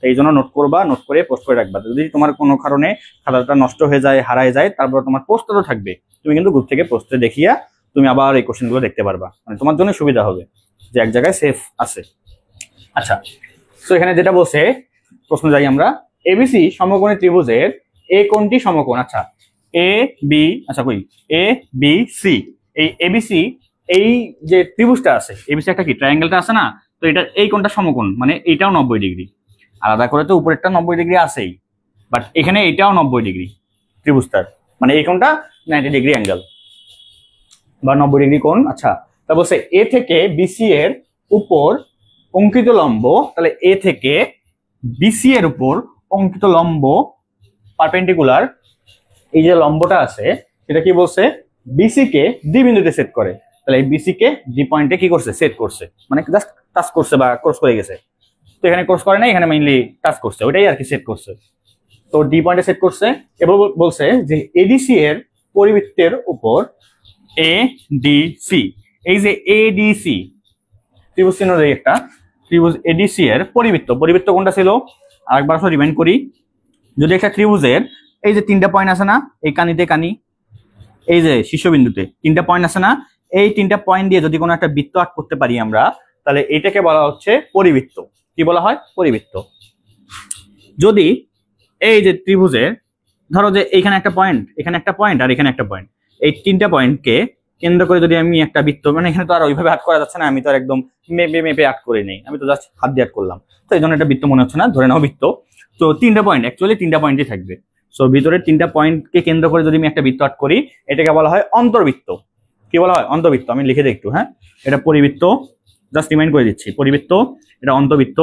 এই জন্য নোট করবা, নোট করে পোস্ট করে রাখবা। যদি তোমার কোনো কারণে খাতাটা নষ্ট হয়ে যায়, হারায় যায়, তারপর তোমার পোস্টটা তো থাকবে, তুমি কিন্তু গ্রুপ থেকে পোস্টে দেখিয়া তুমি আবার এই কোশ্চেনগুলো দেখতে পারবা, মানে তোমার জন্য সুবিধা হবে যে এক জায়গায় সেফ আছে। আচ্ছা, তো এখানে যেটা বলছে, প্রশ্ন যাই আমরা, এবিসি সমকোণী ত্রিভুজের এ কোণটি সমকোণ। আচ্ছা এ বি, আচ্ছা কই এ বি সি, এই এবিসি, এই যে ত্রিভুজটা আছে এবিসি, একটা কি ট্রায়াঙ্গেলটা আছে না, তো এটা এই কোণটা সমকোণ, মানে এইটাও 90 ডিগ্রি। আলাদা করে তো উপরেরটা 90 ডিগ্রি আছেই, বাট এখানে এটাও 90 ডিগ্রি ত্রিভুজটার, মানে এই কোণটা 90 ডিগ্রি অ্যাঙ্গেল বা 90 ডিগ্রি কোণ। আচ্ছা, তা বলছে এ থেকে বিসি এর উপর অঙ্কিত লম্ব, তাহলে এ থেকে বিসি এর উপর অঙ্কিত লম্ব পারপেন্ডিকুলার, এই যে লম্বটা আছে সেটা কি বলছে? বিসি কে ডি বিন্দুতে সেট করে। তাহলে এই বিসি কে ডি পয়েন্টে কি করছে? সেট করছে, মানে জাস্ট টাচ করছে বা ক্রস করে গেছে। তো এখানে ক্রস করে না, এখানে মেইনলি টাচ করছে, ওইটাই আর কি সেট করছে। তো ডি পয়েন্টে সেট করছে এবং বলছে যে এডিসি এর পরিবৃত্তের উপর এ ডি সি, এই যে এডিসি ত্রিভুজ চিহ্ন দেই একটা, ত্রিভুজ এডিসি এর পরিবৃত্ত, পরিবৃত্ত কোনটা ছিল আরেকবার রিমাইন্ড করি। যদি একটা ত্রিভুজের এই যে 3টা পয়েন্ট আছে না, এই কানিতে কানি, এই যে শীর্ষবিন্দুতে 3টা পয়েন্ট আছে না, এই 3টা পয়েন্ট দিয়ে যদি কোনো একটা বৃত্ত আঁক করতে পারি আমরা, তাহলে এটাকে বলা হচ্ছে পরিবৃত্ত। কি বলা হয়? পরিবৃত্ত। যদি এই যে ত্রিভুজের ধরো যে এইখানে একটা পয়েন্ট, এখানে একটা পয়েন্ট আর এখানে একটা পয়েন্ট, এই 3টা পয়েন্টকে কেন্দ্র করে যদি আমি একটা বৃত্ত, মানে এখানে তো আর ওইভাবে আঁক করা যাচ্ছে না, আমি তো আর একদম মেপে মেপে আঁক করে নেই, আমি তো জাস্ট হাত দিয়ে আঁক করলাম, তো এই জন্য একটা বৃত্ত মনে হচ্ছে না, ধরে নাও বৃত্ত। তো 3টা পয়েন্ট, অ্যাকচুয়ালি 3টা পয়েন্টই থাকবে। সো ভিতরের 3টা পয়েন্টকে কেন্দ্র করে যদি আমি একটা বৃত্ত আঁক করি, এটাকে বলা হয় অন্তর্বৃত্ত। কি বলা হয়? অন্তর্বৃত্ত। আমি লিখে দিই একটু, হ্যাঁ, এটা পরিবৃত্ত, জাস্ট রিমাইন্ড করে দিচ্ছি, পরিবৃত্ত, এটা অন্তর্বৃত্ত।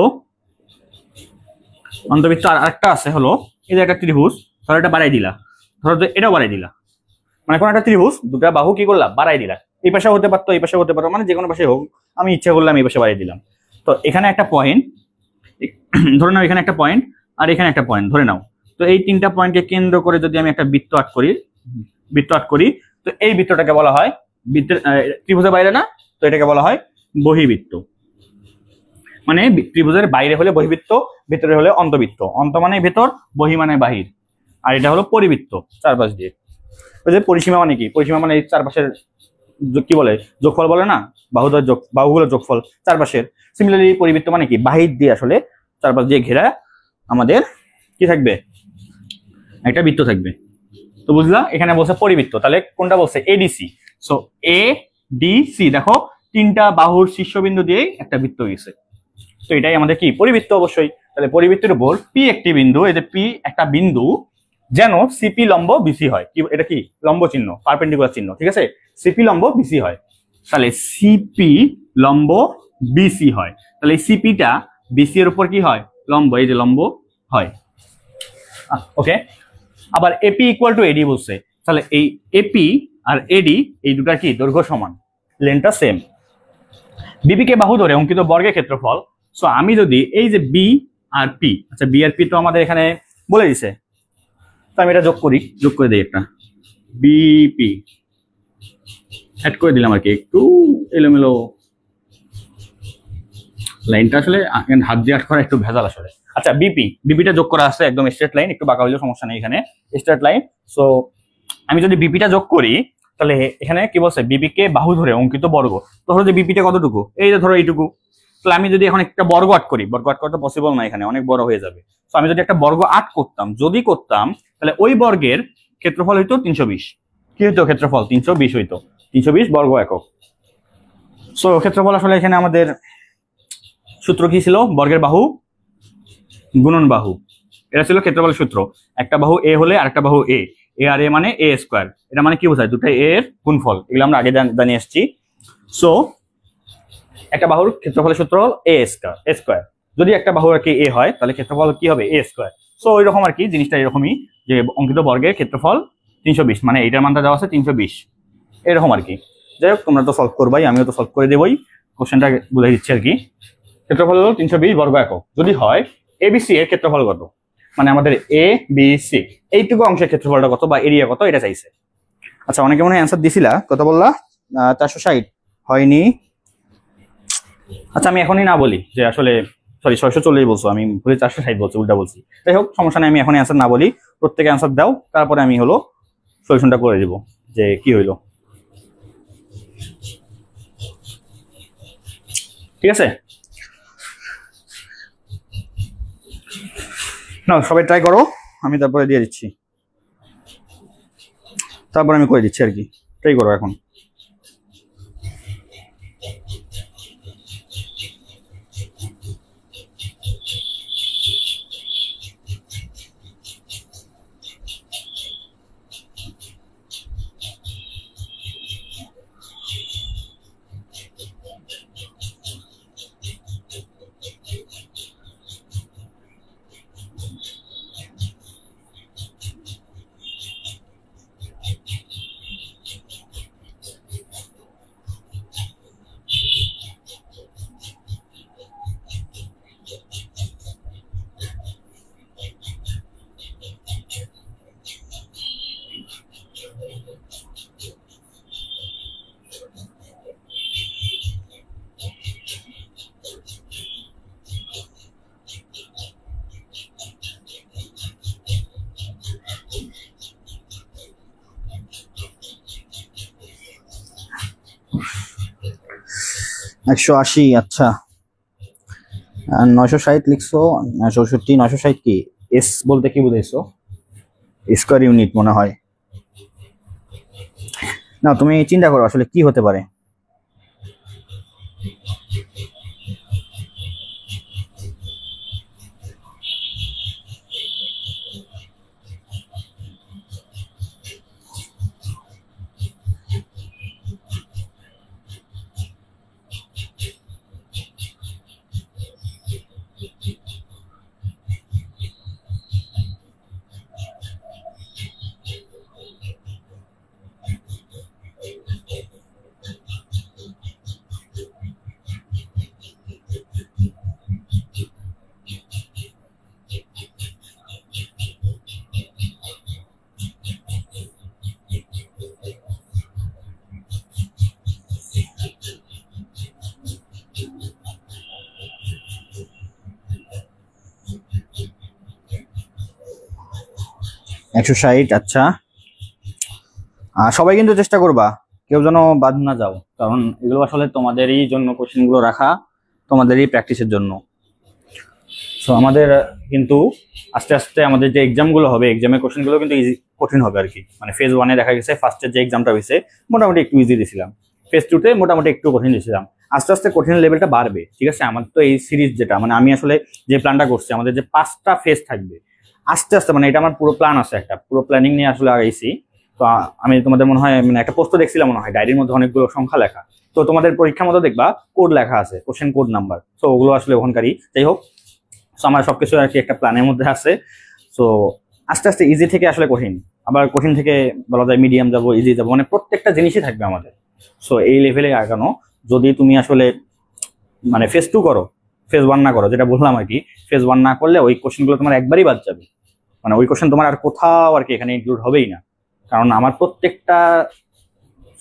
অন্তর্বৃত্ত আর একটা আছে হলো, এই যে একটা ত্রিভুজ, ধরো এটা বাড়াই দিলা, ধরো এটাও বাড়াই দিলা, মানে কোন একটা ত্রিভুজ দুটা বাহু কি করলা? বাড়াই দিলা। এই পাশে হতে পারতো, এই পাশে হতে পারতো, মানে যে কোনো পাশে হোক, আমি ইচ্ছা করলাম এই পাশে বাড়াই দিলাম। তো এখানে একটা পয়েন্ট ধরে নাও, এখানে একটা পয়েন্ট আর এখানে একটা পয়েন্ট ধরে নাও। তো এই 3টা পয়েন্টকে কেন্দ্র করে যদি আমি একটা বৃত্ত আঁক করি, তো এই বৃত্তটাকে বলা হয় ত্রিভুজের বাইরে না, তো এটাকে বলা হয় বহির্বৃত্ত। মানে ত্রিভুজের বাইরে হলে বহির্বৃত্ত, ভিতরে হলে অন্তর্বৃত্ত। অন্ত মানে ভেতর, বহি মানে বাহির, আর এটা হলো পরিবৃত্ত, চারপাশ দিয়ে। ওই যে পরিসীমা মানে কি? পরিসীমা মানে এই চারপাশের কি বলে? যোগফল বলে না, বাহুগুলোর যোগফল চারপাশের। সিমিলারলি পরিবৃত্ত মানে কি? বাহির দিয়ে আসলে চারপাশ দিয়ে ঘেরা আমাদের কি থাকবে? একটা বৃত্ত থাকবে। তো বুঝলা? এখানে বলছে পরিবৃত্ত, তাহলে কোনটা বলছে? ADC. So A D C, দেখো 3টা বাহুর শীর্ষবিন্দু দিয়ে একটা বৃত্ত গেছে, তো এটাই আমাদের কি? পরিবৃত্ত অবশ্যই। তাহলে পরিবৃত্তির উপর পি একটি বিন্দু, এই যে পি একটা বিন্দু যেন সিপি লম্ব বিসি হয়। কি এটা কি লম্ব চিহ্ন, পারপেন্ডিকুলার চিহ্ন, ঠিক আছে? সিপি লম্ব বিসি হয়, তাহলে সিপি লম্ব বিসি হয়, তাহলে এই সিপিটা বিসি এর উপর কি হয়? লম্ব, এই যে লম্ব হয়। ওকে, আবার এপি ইকুয়াল টু এডি বলছে, তাহলে এই এপি আর এডি এই দুটার কি দৈর্ঘ্য সমান, লেন্থটা সেম। বিপি কে বাহু ধরে অঙ্কিত বর্গের ক্ষেত্রফল। সো আমি যদি এই যে বি আর পি, আচ্ছা বি আর পি তো আমাদের এখানে বলে দিছে, তো আমি এটা যোগ করে দিই, একটা বিপি অ্যাড করে দিলাম আর কি, একটু এলোমেলো লাইনটা, আসলে হাত দিয়ে আট করা একটু ভেজাল আসলে। আচ্ছা বিপিটা যোগ করা আছে, একদম স্ট্রেট লাইন, একটু বাঁকা হইলেও সমস্যা নেই, এখানে স্ট্রেট লাইন। সো আমি যদি বিপিটা যোগ করি, তাহলে এখানে কি বলছে? বিপি কে বাহু ধরে অঙ্কিত বর্গ। ধরো যে বিপিটা কতটুকু, এই যে ধরো এইটুকু, তাহলে আমি যদি এখন একটা বর্গ আট করি, বর্গ আট করা তো পসিবল না, এখানে অনেক বড় হয়ে যাবে। তো আমি যদি একটা বর্গ আট করতাম, তাহলে ওই বর্গের ক্ষেত্রফল হইতো 320। কি হইতো? ক্ষেত্রফল 320 হইতো, 320 বর্গ একক। সো ক্ষেত্রফল আসলে এখানে আমাদের সূত্র কি ছিল? বর্গের বাহু গুণন বাহু, এটা ছিল ক্ষেত্রফলের সূত্র। একটা বাহু এ হলে আরেকটা বাহু এ, এ আর এ মানে এ স্কোয়ার। এটা মানে কি বোঝায়? দুটো এ এর গুণফল, এগুলো আমরা আগে জানিয়ে এসেছি। সো একটা বাহুর ক্ষেত্রফলের সূত্র হল এ স্কোয়ার। যদি একটা বাহু আর কি এ হয়, তাহলে ক্ষেত্রফল কি হবে? এ স্কোয়ার। সো ওই রকম আর কি, জিনিসটা এরকমই, যে অঙ্কিত বর্গের ক্ষেত্রফল 320, মানে এইটার মানটা দেওয়া আছে 320, এরকম আর কি। যাই হোক, তোমরা তো সলভ করবাই, আমিও তো সলভ করে দেবই, কোশ্চেনটা বুঝাই দিচ্ছি আর কি। ক্ষেত্রফল হলো 320 বর্গ একক। যদি হয় এবিসি এর ক্ষেত্রফল কত, মানে আমাদের এ বি সি এইটুকু অংশের ক্ষেত্রফলটা কত বা এরিয়া কত, এটা চাইছে। আচ্ছা, অনেকে মনে হয় অ্যান্সার দিছিলা, কত বললা? 460 হয়নি। আচ্ছা, আমি এখনই না বলি যে আসলে, সরি 640 বলছো, আমি ভুলে 460 বলছি, উল্টা বলছি। যাই হোক, সমস্যা নেই, আমি এখনই অ্যান্সার না বলি, প্রত্যেকে অ্যান্সার দাও, তারপরে আমি হলো সলিউশনটা করে দিব যে কি হইলো। ঠিক আছে, না সবাই ট্রাই করো, আমি তারপরে দিয়ে দিচ্ছি, তারপর আমি করে দিচ্ছি আর কি। ট্রাই করো এখন। একশো আশি, আচ্ছা 960 লিখছো, 64 960 কি এস বলতে কি বুঝাইছো? স্কয়ার ইউনিট মনে হয়। না, তুমি চিন্তা করো আসলে কি হতে পারে। একশো ষাট, আচ্ছা সবাই কিন্তু চেষ্টা করবা, কেউ যেন বাদ না যাও, কারণ এগুলো আসলে তোমাদেরই জন্য কোশ্চেন গুলো রাখা, তোমাদেরই প্র্যাকটিসের জন্য। সো আমাদের কিন্তু আস্তে আস্তে আমাদের যে এক্সাম গুলো হবে, এক্সামের কোশ্চেন গুলো কিন্তু কঠিন হবে আর কি। মানে ফেজ 1-এ দেখা গেছে ফার্স্টের যে এক্সামটা হয়েছে মোটামুটি একটু ইজি দিয়েছিলাম, ফেজ 2-তে মোটামুটি একটু কঠিন দিয়েছিলাম, আস্তে আস্তে কঠিন লেভেলটা বাড়বে, ঠিক আছে। আমাদের তো এই সিরিজ যেটা মানে আমি আসলে যে প্ল্যানটা করছি, আমাদের যে 5টা ফেজ থাকবে আস্তে আস্তে, মানে এটা আমার পুরো প্ল্যান আছে, একটা পুরো প্ল্যানিং নিয়ে আসলে আগাইছি। তো আমি তোমাদের মনে হয় মানে একটা পোস্ট দেখছিলাম মনে হয়, ডায়েরির মধ্যে অনেকগুলো সংখ্যা লেখা। তো তোমাদের পরীক্ষার মধ্যে দেখবা কোড লেখা আছে, কোশ্চেন কোড নাম্বার। তো ওগুলো আসলে ওখানকারই, যাই হোক। তো আমার সবকিছু আর কি একটা প্ল্যানের মধ্যে আছে। তো আস্তে আস্তে ইজি থেকে আসলে কঠিন, আবার কঠিন থেকে বলা যায় মিডিয়াম যাবো, ইজি যাবো, মানে প্রত্যেকটা জিনিসই থাকবে আমাদের। সো এই লেভেলে আগানো, যদি তুমি আসলে মানে ফেজ 2 করো, ফেজ 1 না করো, যেটা বললাম আর কি, ফেজ 1 না করলে ওই কোশ্চেনগুলো তোমার একবারই বাদ যাবে, মানে ওই কোশ্চেন তোমার আর কোথাও আর কি এখানে ইনক্লুড হবেই না। কারণ আমার প্রত্যেকটা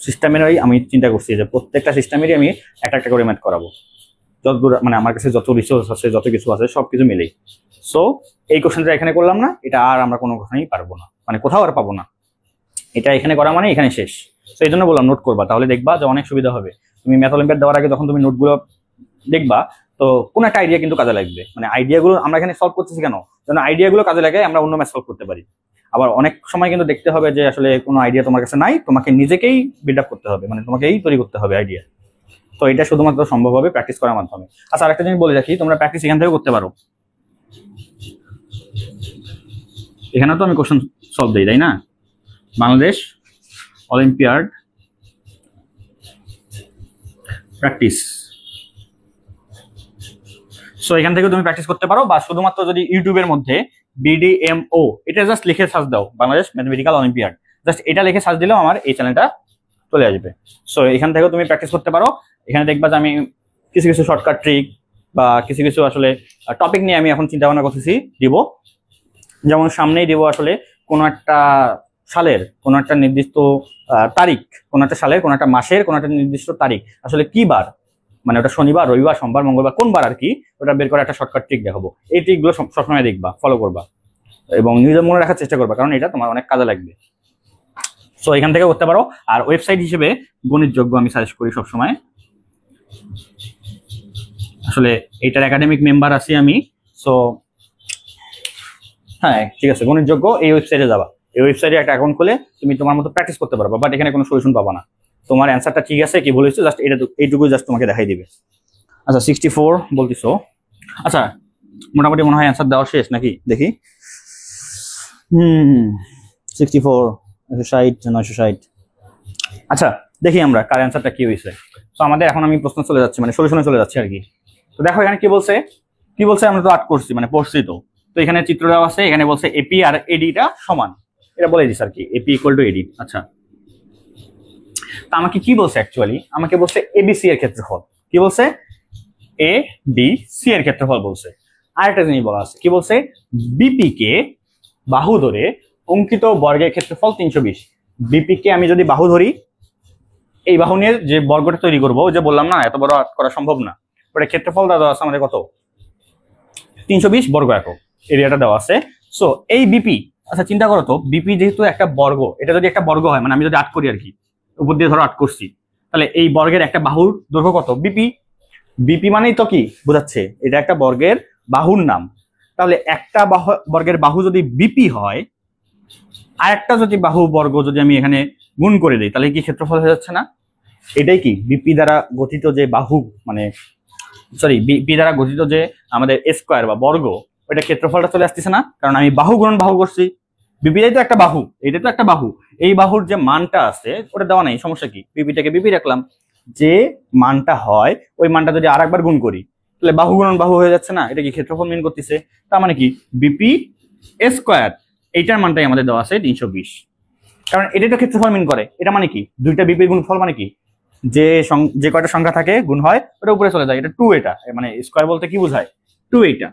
সিস্টেমেরই আমি চিন্তা করছি যে প্রত্যেকটা সিস্টেমেরই আমি একটা একটা করে ম্যাথ করাবো, যতদূর মানে আমার কাছে যত রিসোর্স আছে, যত কিছু আছে সবকিছু মিলেই। সো এই কোশ্চেনটা এখানে করলাম না, এটা আর আমরা কোনো কোথাও পারবো না, মানে কোথাও আর পাবো না। এটা এখানে করা মানে এখানে শেষ। তো এই জন্য বললাম নোট করবা, তাহলে দেখবা যে অনেক সুবিধা হবে। তুমি ম্যাথ অলিম্পিয়াড দেওয়ার আগে যখন তুমি নোটগুলো দেখবা, তো কোন একটা আইডিয়া কিন্তু কাজে লাগবে। মানে আইডিয়াগুলো আমরা এখানে সলভ করতেছি কেন, যেন আইডিয়াগুলো কাজে লাগে আমরা অন্য ম্যাথ সলভ করতে পারি। আবার অনেক সময় কিন্তু দেখতে হবে যে আসলে কোনো আইডিয়া তোমার কাছে নাই, তোমাকে নিজেকেই বিল্ড আপ করতে হবে, মানে তোমাকেই তৈরি করতে হবে আইডিয়া। তো এটা শুধুমাত্র সম্ভব হবে প্র্যাকটিস করার মাধ্যমে। আচ্ছা, আরেকটা জিনিস বলে রাখি, তোমরা প্র্যাকটিস এখান থেকে করতে পারো। এখানে তো আমি কোশ্চেন সলভ দিই, তাই না? Bangladesh olympiad practice. সো এখান থেকে তুমি প্র্যাকটিস করতে পারো, বা শুধুমাত্র যদি ইউটিউবের মধ্যে BDMO এটা জাস্ট লিখে সার্চ দাও, বাংলাদেশ ম্যাথমেটিক্যাল অলিম্পিয়াড, জাস্ট এটা লিখে সার্চ দিলেও আমার এই চ্যানেলটা চলে আসবে। সো এখান থেকেও তুমি প্র্যাকটিস করতে পারো। এখানে দেখবা যে আমি কিছু কিছু শর্টকাট ট্রিক বা কিছু কিছু আসলে টপিক নিয়ে আমি এখন চিন্তা ভাবনা করতেছি দিব। যেমন সামনেই দেবো আসলে কোনো একটা সালের কোনো একটা নির্দিষ্ট তারিখ, কোনো একটা সালের কোনো একটা মাসের কোনো একটা নির্দিষ্ট তারিখ আসলে কি বার, মানে ওটা শনিবার, রবিবার, সোমবার, মঙ্গলবার, কোন বার আর কি, ওটা বের করে একটা শর্টকাট ট্রিক দেখাবো। এই ট্রিকগুলো সবসময় দেখবা, ফলো করবা এবং নিজের মনে রাখার চেষ্টা করবা, কারণ এটা তোমার অনেক কাজে লাগবে। সো এখান থেকে করতে পারো। আর ওয়েবসাইট হিসেবে গণিতযোগ্য আমি সাজেস্ট করি সবসময়, আসলে এইটার একাডেমিক মেম্বার আছি আমি। সো হ্যাঁ ঠিক আছে, গণিতযোগ্য এই ওয়েবসাইটে যাবা, এই ওয়েবসাইটে একটা অ্যাকাউন্ট খুলে তুমি তোমার মতো প্র্যাকটিস করতে পারবা, বাট এখানে কোনো সলিউশন পাবা না। তোমার অ্যান্সারটা ঠিক আছে কি বলেছো জাস্ট এইটুকু জাস্ট তোমাকে দেখাই দিবে। আচ্ছা 64 বলতেছো, আচ্ছা মোটামুটি মনে হয় অ্যান্সার দেওয়া শেষ নাকি দেখি। 64 160 960। আচ্ছা দেখি আমরা কার অ্যান্সারটা কি হয়েছে। তো আমাদের এখন আমি প্রশ্ন চলে যাচ্ছি, মানে সলিউশনে চলে যাচ্ছি আর কি। তো দেখো এখানে কি বলছে আমরা তো আর্ট করছি, মানে পড়ছি তো। তো এখানে চিত্র দেওয়া আছে, এখানে বলছে এপি আর এডিটা সমান, এটা বলে দিস আর কি, এপি ইকুয়াল টু এডি। আচ্ছা তা আমাকে কি বলছে অ্যাকচুয়ালি, আমাকে বলছে এবিসি এর ক্ষেত্রফল। কি বলছে? এ বি সি এর ক্ষেত্রফল বলছে। আরেকটা জিনিস বলা আছে, কি বলছে? বিপি কে বাহু ধরে অঙ্কিত বর্গের ক্ষেত্রফল 320। বিপি কে আমি যদি বাহু ধরি, এই বাহু নিয়ে যে বর্গটা তৈরি করবো, যে বললাম না এত বড় করা সম্ভব না, ওটা ক্ষেত্রফল দেওয়া আছে আমাদের কত, 320 বর্গ একক এরিয়াটা দেওয়া আছে। সো এই বিপি, আচ্ছা চিন্তা করো তো, বিপি যেহেতু একটা বর্গ, এটা যদি একটা বর্গ হয়, মানে আমি যদি আট করি আর কি, উপর দিয়ে ধরো আট করছি, তাহলে এই বর্গের একটা বাহুর দৈর্ঘ্য কত? বিপি। বিপি মানেই তো কি বোঝাচ্ছে, এটা একটা বর্গের বাহুর নাম। তাহলে একটা বর্গের বাহু যদি বিপি হয়, আর একটা যদি বাহু বর্গ যদি আমি এখানে গুণ করে দিই, তাহলে কি ক্ষেত্রফল হয়ে যাচ্ছে না? এটাই কি বিপি দ্বারা গঠিত যে বাহু, মানে সরি বিপি দ্বারা গঠিত যে আমাদের স্কোয়ার বা বর্গ, ওইটা ক্ষেত্রফলটা চলে আসতেছে না? কারণ আমি বাহু গুণন বাহু করছি, বিপিটাই তো একটা বাহু, এটা তো একটা বাহু, এই বাহুর যে মানটা আছে ওটা দেওয়া নেই, সমস্যা কি, বিপিটাকে বিপি রাখলাম, যে মানটা হয় ওই মানটা যদি আর একবার গুণ করি, তাহলে বাহু গুণন বাহু হয়ে যাচ্ছে না? এটা কি ক্ষেত্রফল মিন করতেছে? তার মানে কি বিপি স্কোয়ার, এইটার মানটাই আমাদের দেওয়া আছে 320, কারণ এটাই তো ক্ষেত্রফল মিন করে। এটা মানে কি, দুইটা বিপির গুণফল মানে কি, যে কয়টা সংখ্যা থাকে গুণ হয় ওটা উপরে চলে যায়, এটা 2, এটা মানে স্কোয়ার বলতে কি বোঝায়, 2 এইটা,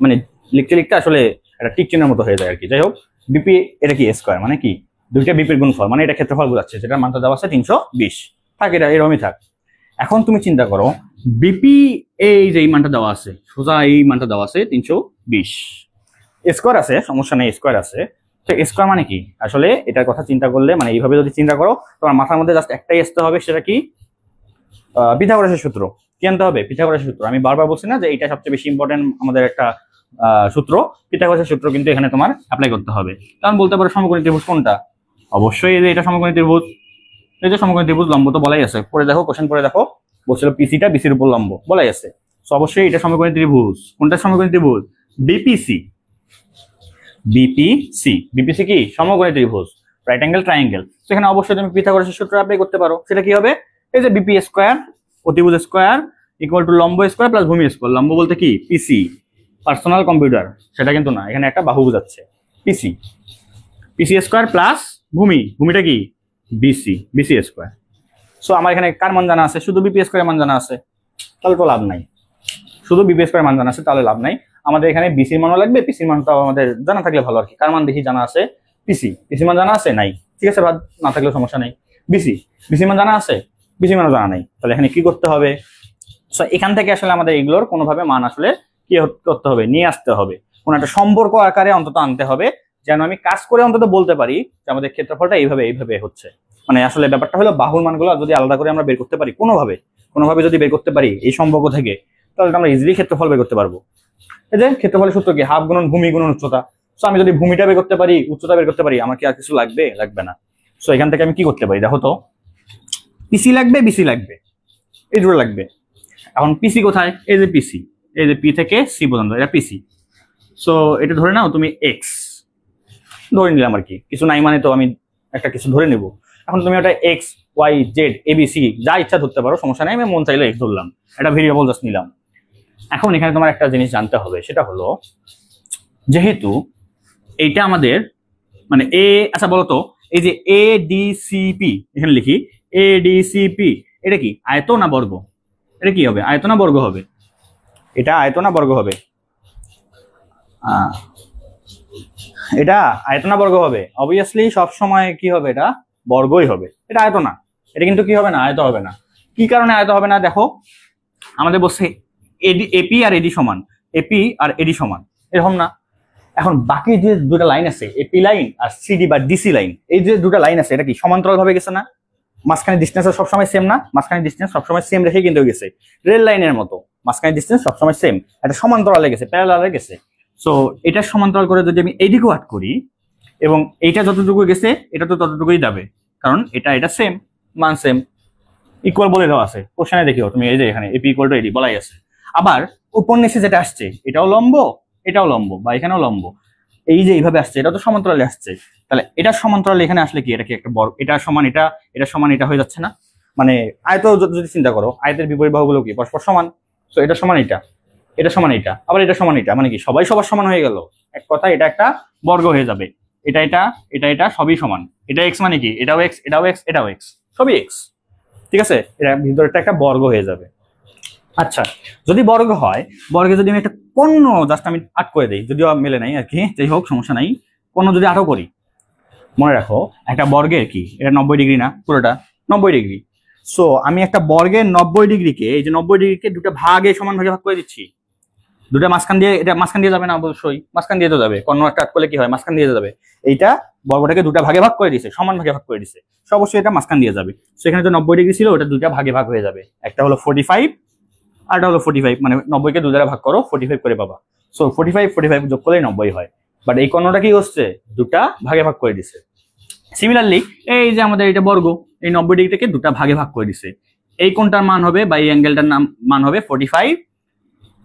মানে লিখতে লিখতে আসলে একটা টিক চিহ্নের মতো হয়ে যায় আর কি। যাই হোক, বিপি এটা কি স্কোয়ার মানে কি দুইটা বিপির গুণফল, মানে এটা ক্ষেত্রফল বোঝাচ্ছে, যেটার মানটা দেওয়া আছে 320, থাক এটা এরকমই থাক। এখন তুমি চিন্তা করো, বিপি এই যে এই মানটা দেওয়া আছে, সোজা এই মানটা দেওয়া আছে 320, স্কোয়ার আছে, সমস্যা নেই, স্কোয়ার আছে। তো স্কোয়ার মানে কি, আসলে এটার কথা চিন্তা করলে, মানে এইভাবে যদি চিন্তা করো, তোমার মাথার মধ্যে জাস্ট একটাই আসতে হবে, সেটা কি, পিথাগোরাসের সূত্র। কি আনতে হবে? পিথাগোরাসের সূত্র। আমি বারবার বলছি না যে এটা সবচেয়ে বেশি ইম্পর্টেন্ট আমাদের একটা সূত্র, পিথাগোরাসের সূত্র কিন্তু এখানে তোমার অ্যাপ্লাই করতে হবে। কারণ বলতে পারো সমকোণী ত্রিভুজ কোনটা, অবশ্যই এটা সমকোণী ত্রিভুজ, এই যে সমকোণী ত্রিভুজ, লম্ব তো বলাই আছে, পরে দেখো কোশ্চেন পরে দেখো, বলছিল পিসিটা বিসির উপর লম্ব বলাই আছে। সো অবশ্যই এটা সমকোণী ত্রিভুজ। কোনটা সমকোণী ত্রিভুজ? বিপিসি। বিপিসি, বিপিসি কি? সমকোণী ত্রিভুজ, রাইট অ্যাঙ্গেল ট্রায়াঙ্গেল। সেখানে অবশ্যই তুমি পিথাগোরাসের সূত্র অ্যাপ্লাই করতে পারো। সেটা কি হবে? এই যে বিপি স্কয়ার অতিভুজ স্কয়ার ইকুয়াল টু লম্ব স্কয়ার প্লাস ভূমি স্কয়ার। লম্ব বলতে কি? পিসি, পার্সোনাল কম্পিউটার, সেটা কিন্তু না, এখানে একটা বাহু বোঝাচ্ছে। পিসি, পিসি স্কয়ার প্লাস ভূমি, ভূমিটা কি? BC, BC square. সো আমার এখানে কার মান জানা আছে? শুধু বিপি স্কয়ারের মান জানা আছে, তাহলে তো লাভ নাই। শুধু বিপি স্কয়ারের মান জানা আছে, তাহলে লাভ নাই। আমাদের এখানে বিসির মানও লাগবে, পিসির মানটাও আমাদের জানা থাকলে ভালো আর কি। কার মান দেখি জানা আছে? পিসি। পিসির মান জানা আছে? নাই, ঠিক আছে, বাদ, না থাকলেও সমস্যা নেই। বিসি, বিসির মান জানা আছে? বিসির মানও জানা নাই, তাহলে এখানে কি করতে হবে? সো এখান থেকে আসলে আমাদের এগুলোর কোনোভাবে মান আসলে কি করতে হবে? নিয়ে আসতে হবে, কোনো একটা সম্পর্ক আকারে অন্তত আনতে হবে, যেন আমি কাজ করে অন্তত বলতে পারি যে আমাদের ক্ষেত্রফলটা এইভাবে এইভাবে হচ্ছে। মানে আসলে ব্যাপারটা হলো বাহুর মানগুলো যদি আলাদা করে আমরা বের করতে পারি, কোনোভাবে যদি বের করতে পারি এই সম্পর্ক থেকে, তাহলে আমরা ইজিলি ক্ষেত্রফল বের করতে পারবো। এই যে ক্ষেত্রফলের সূত্র কি? হাফ গুণন ভূমি গুণন উচ্চতা। সো আমি যদি ভূমিটা বের করতে পারি, উচ্চতা বের করতে পারি, আমার কি আর কিছু লাগবে? লাগবে না। সো এখান থেকে আমি কি করতে পারি? দেখো তো, পিসি লাগবে, বিসি লাগবে, এই দুটো লাগবে। এখন পিসি কোথায়? এই যে পিসি, এই যে পি থেকে সি পর্যন্ত, এটা পিসি। সো এটা ধরে নাও তুমি এক্স ধরে নিলাম আর কি, কিছু নাই মানে তো আমি একটা কিছু ধরে নেব। এখন তুমি ওটা এক্স ওয়াই জেড এবিসি যা ইচ্ছা ধরতে পারো, সমস্যা নেই, আমি মন চাইলে এক্স ধরলাম, একটা ভেরিয়েবল জাস্ট নিলাম। এখন এখানে তোমার একটা জিনিস জানতে হবে, সেটা হলো যেহেতু এইটা আমাদের মানে এ, আচ্ছা বলো তো, এই যে এ ডি সি পি, এখানে লিখি এ ডি সি পি, এটা কি আয়ত না বর্গ? এটা কি হবে? আয়ত না বর্গ হবে? এটা আয়ত না বর্গ হবে? এটা আয়ত না বর্গ হবে? অবভিয়াসলি সব সময় কি হবে? এটা বর্গই হবে, এটা আয়ত না। এটা কিন্তু কি হবে না? আয়ত হবে না। কি কারণে আয়ত হবে না? দেখো আমাদের বলছে এডি, এপি আর এডি সমান, এপি আর এডি সমান, এরকম না? এখন বাকি যে দুটো লাইন আছে, এপি লাইন আর সিডি বা ডিসি লাইন, এই যে দুটো লাইন আছে, এটা কি সমান্তরাল ভাবে গেছে না? মাঝখানে ডিস্টেন্স সবসময় সেম না? মাঝখানে ডিস্টেন্স সবসময় সেম রেখে কিন্তু গেছে, রেল লাইনের মতো মাঝখানে ডিস্টেন্স সবসময় সেম, এটা সমান্তরালে গেছে, প্যারালালে গেছে। সো এটা সমান্তরাল করে যদি আমি এইদিকেও আট করি, এবং এইটা যতটুকু গেছে এটা তো ততটুকুই যাবে, কারণ এটা এটা সেম, মান সেম, ইকুয়াল বলে দেওয়া আছে কোশ্চেনে। দেখিও তুমি, এই যে এখানে এপি ইকুয়াল টু এডি বলাই আছে। আবার উপর নিচে যেটা আসছে, এটাও লম্ব, এটাও লম্ব, বা এখানেও লম্ব, এই যে এইভাবে আসছে, এটা তো সমান্তরালে আসছে। তাহলে এটা সমান্তরালে এখানে আসলে কি? এটা কি একটা বর্গ? এটা সমান এটা, এটা সমান এটা হয়ে যাচ্ছে না? মানে আয়ত যদি চিন্তা করো, আয়তের বিপরীত বাহুগুলো কি পরস্পর সমান? তো এটা সমান এটা, এটা সমান এটা, আবার এটা সমান এটা, মানে কি সবাই সবার সমান হয়ে গেল। এক কথা এটা একটা বর্গ হয়ে যাবে। এটা এটা এটা এটা সবই সমান। এটা এক্স মানে কি? এটাও এক্স, এটাও এক্স, এটাও এক্স, সবই এক্স, ঠিক আছে? এটা ভিতরটা একটা বর্গ হয়ে যাবে। আচ্ছা, যদি বর্গ হয়, বর্গে যদি আমি একটা কোণ জাস্ট আমি আট করে দিই, যদিও মেলে নাই আর কি, যাই হোক সমস্যা নাই, কোণ যদি আটও করি, মনে রাখো একটা বর্গের কি এটা 90 ডিগ্রি না? পুরোটা 90 ডিগ্রি। সো আমি একটা বর্গের 90 ডিগ্রিকে, এই যে 90 ডিগ্রিকে দুটো ভাগে সমান ভাগে ভাগ করে দিচ্ছি। দুটো মাঝখান দিয়ে, এটা মাঝখান দিয়ে যাবে না? অবশ্যই মাঝখান দিয়ে তো যাবে, কোণ একটা আট করলে কি হয়? মাঝখান দিয়ে যাবে। এইটা বর্গটাকে দুটো ভাগে ভাগ করে দিছে, সমান ভাগে ভাগ করে দিছে, অবশ্যই এটা মাঝখান দিয়ে যাবে। সেখানে তো 90 ডিগ্রি ছিল, ওটা দুটো ভাগে ভাগ হয়ে যাবে, একটা হলো 45 আর এটা হলো 45, মানে 90 কে 2 দ্বারা ভাগ করো 45 করে পাবা। সো 45 যোগ করলে 90 হয়। বাট এই কোণটা কি হচ্ছে? দুটা ভাগে ভাগ করে দিছে। সিমিলারলি এই যে আমাদের এটা বর্গ, এই 90 ডিগ্রি থেকে দুটা ভাগে ভাগ করে দিছে। এই কোণটার মান হবে বা এই অ্যাঙ্গেলটার মান হবে 45,